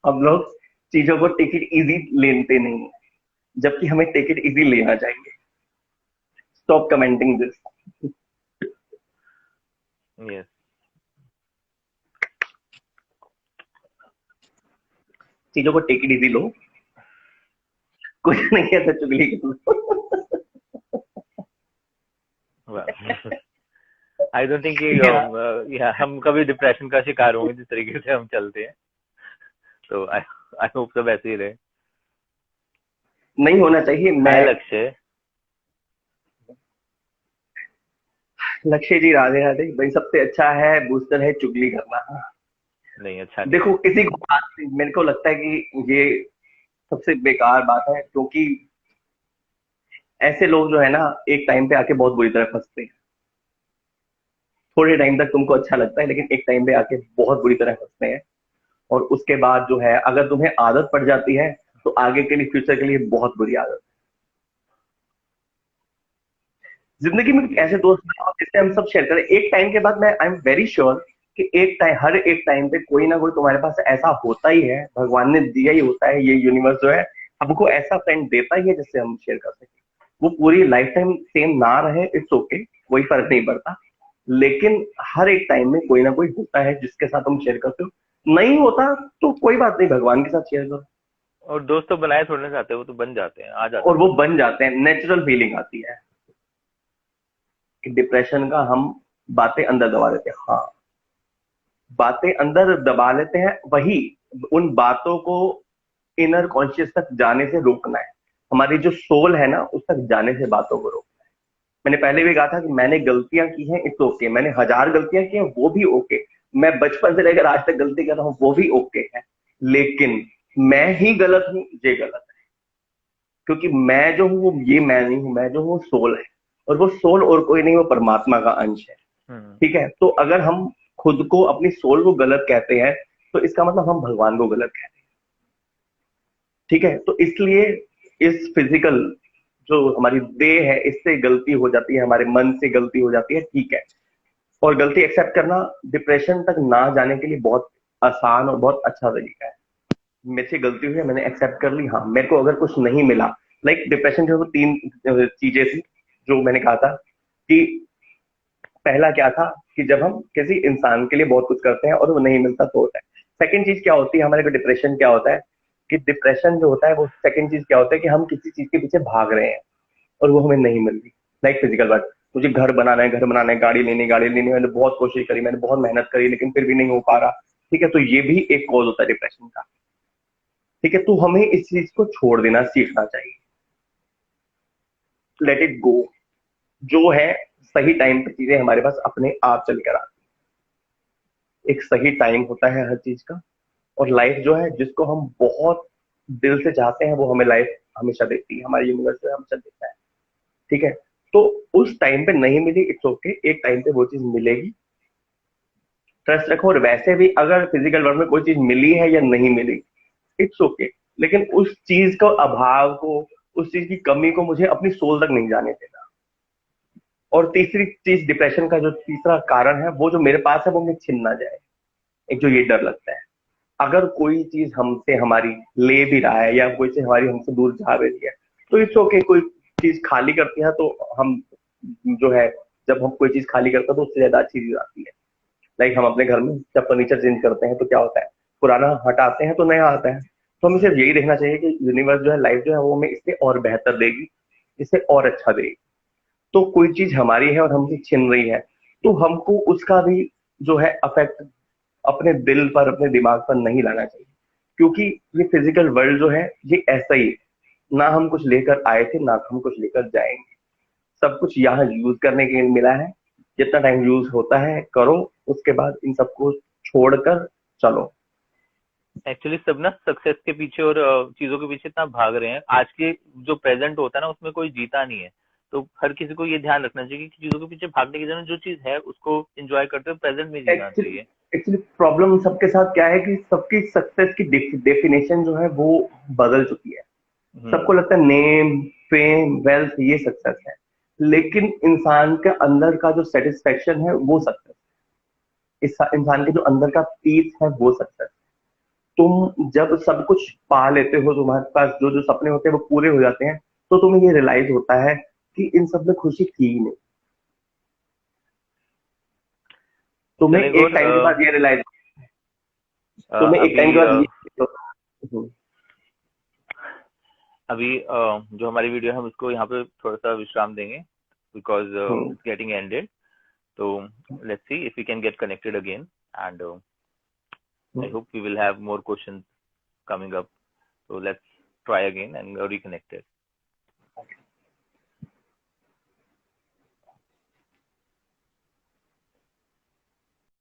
हम लोग चीजों को टेक इट इजी लेते नहीं है, जबकि हमें टेक इट इजी लेना चाहिए। Stop commenting this. यस। चीजों को टेक इट इजी लो, कुछ नहीं है तो चुगली कर लो। आई डोंट थिंक कि या, हम कभी डिप्रेशन का शिकार होंगे जिस तरीके से हम चलते हैं। तो आई आई होप सब ऐसे ही रहे। नहीं होना चाहिए। हाय मैं, लक्ष्य। लक्ष्य जी राधे राधे भाई, सबसे अच्छा है बूस्टर है चुगली करना। नहीं, अच्छा नहीं देखो है। किसी को मेरे को लगता है कि ये सबसे बेकार बात है, क्योंकि ऐसे लोग जो है ना एक टाइम पे आके बहुत बुरी तरह फंसते हैं। थोड़े टाइम तक तुमको अच्छा लगता है लेकिन एक टाइम पे आके बहुत बुरी तरह फंसते हैं। और उसके बाद जो है अगर तुम्हें आदत पड़ जाती है तो आगे के लिए, फ्यूचर के लिए बहुत बुरी आदत जिंदगी में ऐसे दोस्त बनाओ जिससे हम सब शेयर करें। एक टाइम के बाद मैं आई एम वेरी श्योर कि एक टाइम, हर एक टाइम पे कोई ना कोई तुम्हारे पास ऐसा होता ही है, भगवान ने दिया ही होता है, ये यूनिवर्स जो है हमको ऐसा फ्रेंड देता ही है जिससे हम शेयर कर सकें। वो पूरी लाइफ टाइम सेम ना रहे, इट्स ओके, कोई फर्क नहीं पड़ता, लेकिन हर एक टाइम में कोई ना कोई होता है जिसके साथ हम शेयर करते हो। नहीं होता तो कोई बात नहीं, भगवान के साथ शेयर करो। और दोस्त तो बनाए थोड़े ना जाते, वो तो बन जाते हैं, आ जाते और हैं वो दोस्त। बन जाते हैं, नेचुरल फीलिंग आती है कि डिप्रेशन का हम बातें अंदर दबा देते हैं। हाँ, बातें अंदर दबा लेते हैं, वही उन बातों को इनर कॉन्शियस तक जाने से रोकना है। हमारी जो सोल है ना, उस तक जाने से बातों को रोकना है। मैंने पहले भी कहा था कि मैंने गलतियां की हैं, इट्स ओके, मैंने 1000 गलतियां की हैं, वो भी ओके, मैं बचपन से लेकर आज तक गलती कर रहा हूं, वो भी ओके है, लेकिन मैं ही गलत हूं, ये गलत है। क्योंकि मैं जो हूं वो ये मैं नहीं हूं, मैं जो हूँ सोल है, और वो सोल और कोई नहीं, वो परमात्मा का अंश है। हम्म। ठीक है, तो अगर हम खुद को, अपनी सोल को गलत कहते हैं, तो इसका मतलब हम भगवान को गलत कहते हैं। ठीक है, तो इसलिए इस फिजिकल जो हमारी देह है, इससे गलती हो जाती है, हमारे मन से गलती हो जाती है, ठीक है। और गलती एक्सेप्ट करना डिप्रेशन तक ना जाने के लिए बहुत आसान और बहुत अच्छा तरीका है। मेरे से गलती हुई है, मैंने एक्सेप्ट कर ली, हाँ मेरे को अगर कुछ नहीं मिला, लाइक डिप्रेशन जो है वो 3 चीजें थी जो मैंने कहा था कि पहला क्या था कि जब हम किसी इंसान के लिए बहुत कुछ करते हैं और वो नहीं मिलता तो होता है। सेकंड चीज क्या होती है हमारे को, डिप्रेशन क्या होता है कि डिप्रेशन जो होता है वो सेकंड चीज क्या होता है कि हम किसी चीज के पीछे भाग रहे हैं और वो हमें नहीं मिल रही। लाइक फिजिकल वर्क, मुझे घर बनाना है, घर बनाना है, गाड़ी लेनी है, मैंने बहुत कोशिश करी, मैंने बहुत मेहनत करी, लेकिन फिर भी नहीं हो पा रहा। ठीक है, तो ये भी एक कॉज होता है डिप्रेशन का। ठीक है, तो हमें इस चीज को छोड़ देना सीखना चाहिए, लेट इट गो। जो है सही टाइम पे चीजें हमारे पास अपने आप चल कर आती हैं। एक सही टाइम होता है हर चीज का, और लाइफ जो है जिसको हम बहुत दिल से चाहते हैं वो हमें लाइफ हमेशा देती है, हमारे यूनिवर्स जो है हमेशा देता है। ठीक है, तो उस टाइम पे नहीं मिली, इट्स ओके, एक टाइम पे वो चीज मिलेगी, ट्रस्ट रखो। और वैसे भी अगर फिजिकल वर्ल्ड में कोई चीज मिली है या नहीं मिली, इट्स ओके, लेकिन उस चीज का अभाव को, उस चीज की कमी को मुझे अपनी सोल तक नहीं जाने देना। और तीसरी चीज, डिप्रेशन का जो तीसरा कारण है, वो जो मेरे पास है वो मुझे छिन ना जाए, एक जो ये डर लगता है। अगर कोई चीज हमसे हमारी ले भी रहा है या कोई चीज हमारी हमसे दूर जा भी रही है, तो इट्स ओके। कोई चीज खाली करती है तो हम जो है, जब हम कोई चीज खाली करते हैं तो उससे ज्यादा अच्छी चीज आती है। लाइक हम अपने घर में जब फर्नीचर चेंज करते हैं तो क्या होता है, पुराना हटाते हैं तो नया आता है। तो हमें सिर्फ यही देखना चाहिए कि यूनिवर्स जो है, लाइफ जो है, वो हमें इससे और बेहतर देगी, इससे और अच्छा देगी। तो कोई चीज हमारी है और हमसे छिन रही है, तो हमको उसका भी जो है अफेक्ट अपने दिल पर, अपने दिमाग पर नहीं लाना चाहिए। क्योंकि ये फिजिकल वर्ल्ड जो है ये ऐसा ही है, ना हम कुछ लेकर आए थे, ना हम कुछ लेकर जाएंगे। सब कुछ यहाँ यूज करने के लिए मिला है, जितना टाइम यूज होता है करो, उसके बाद इन सबको छोड़कर चलो। एक्चुअली सब ना सक्सेस के पीछे और चीजों के पीछे इतना भाग रहे हैं, आज के जो प्रेजेंट होता है ना उसमें कोई जीता नहीं है। तो हर किसी को ये ध्यान रखना चाहिए कि चीजों के पीछे भागने की जगह जो चीज है उसको एंजॉय करते हुए प्रेजेंट में जीना एक्चुअली चाहिए। एक्चुअली प्रॉब्लम सबके साथ क्या है कि सबकी सक्सेस की डेफिनेशन जो है वो बदल चुकी है। सबको हम्म। लगता है नेम, फेम, वेल्थ ये सक्सेस है, लेकिन इंसान के अंदर का जो सेटिस्फेक्शन है वो सक्सेस, इस इंसान के जो अंदर का पीस है वो सक्सेस। तुम जब सब कुछ पा लेते हो, तुम्हारे पास जो जो सपने होते हैं वो पूरे हो जाते हैं, तो तुम्हें ये रियलाइज होता है कि इन सब में खुशी थी ही नहीं। तुम्हें चलेगा। एक और टाइम के बाद ये रियलाइज, तुम्हें एक टाइम के अभी बाद ये हम्म, अभी जो हमारी वीडियो है हम इसको यहाँ पे थोड़ा सा विश्राम देंगे, because hmm, it's getting ended. तो let's see if we can get connected again, and I hmm. hope we will have more questions coming up. So let's try again and reconnect it.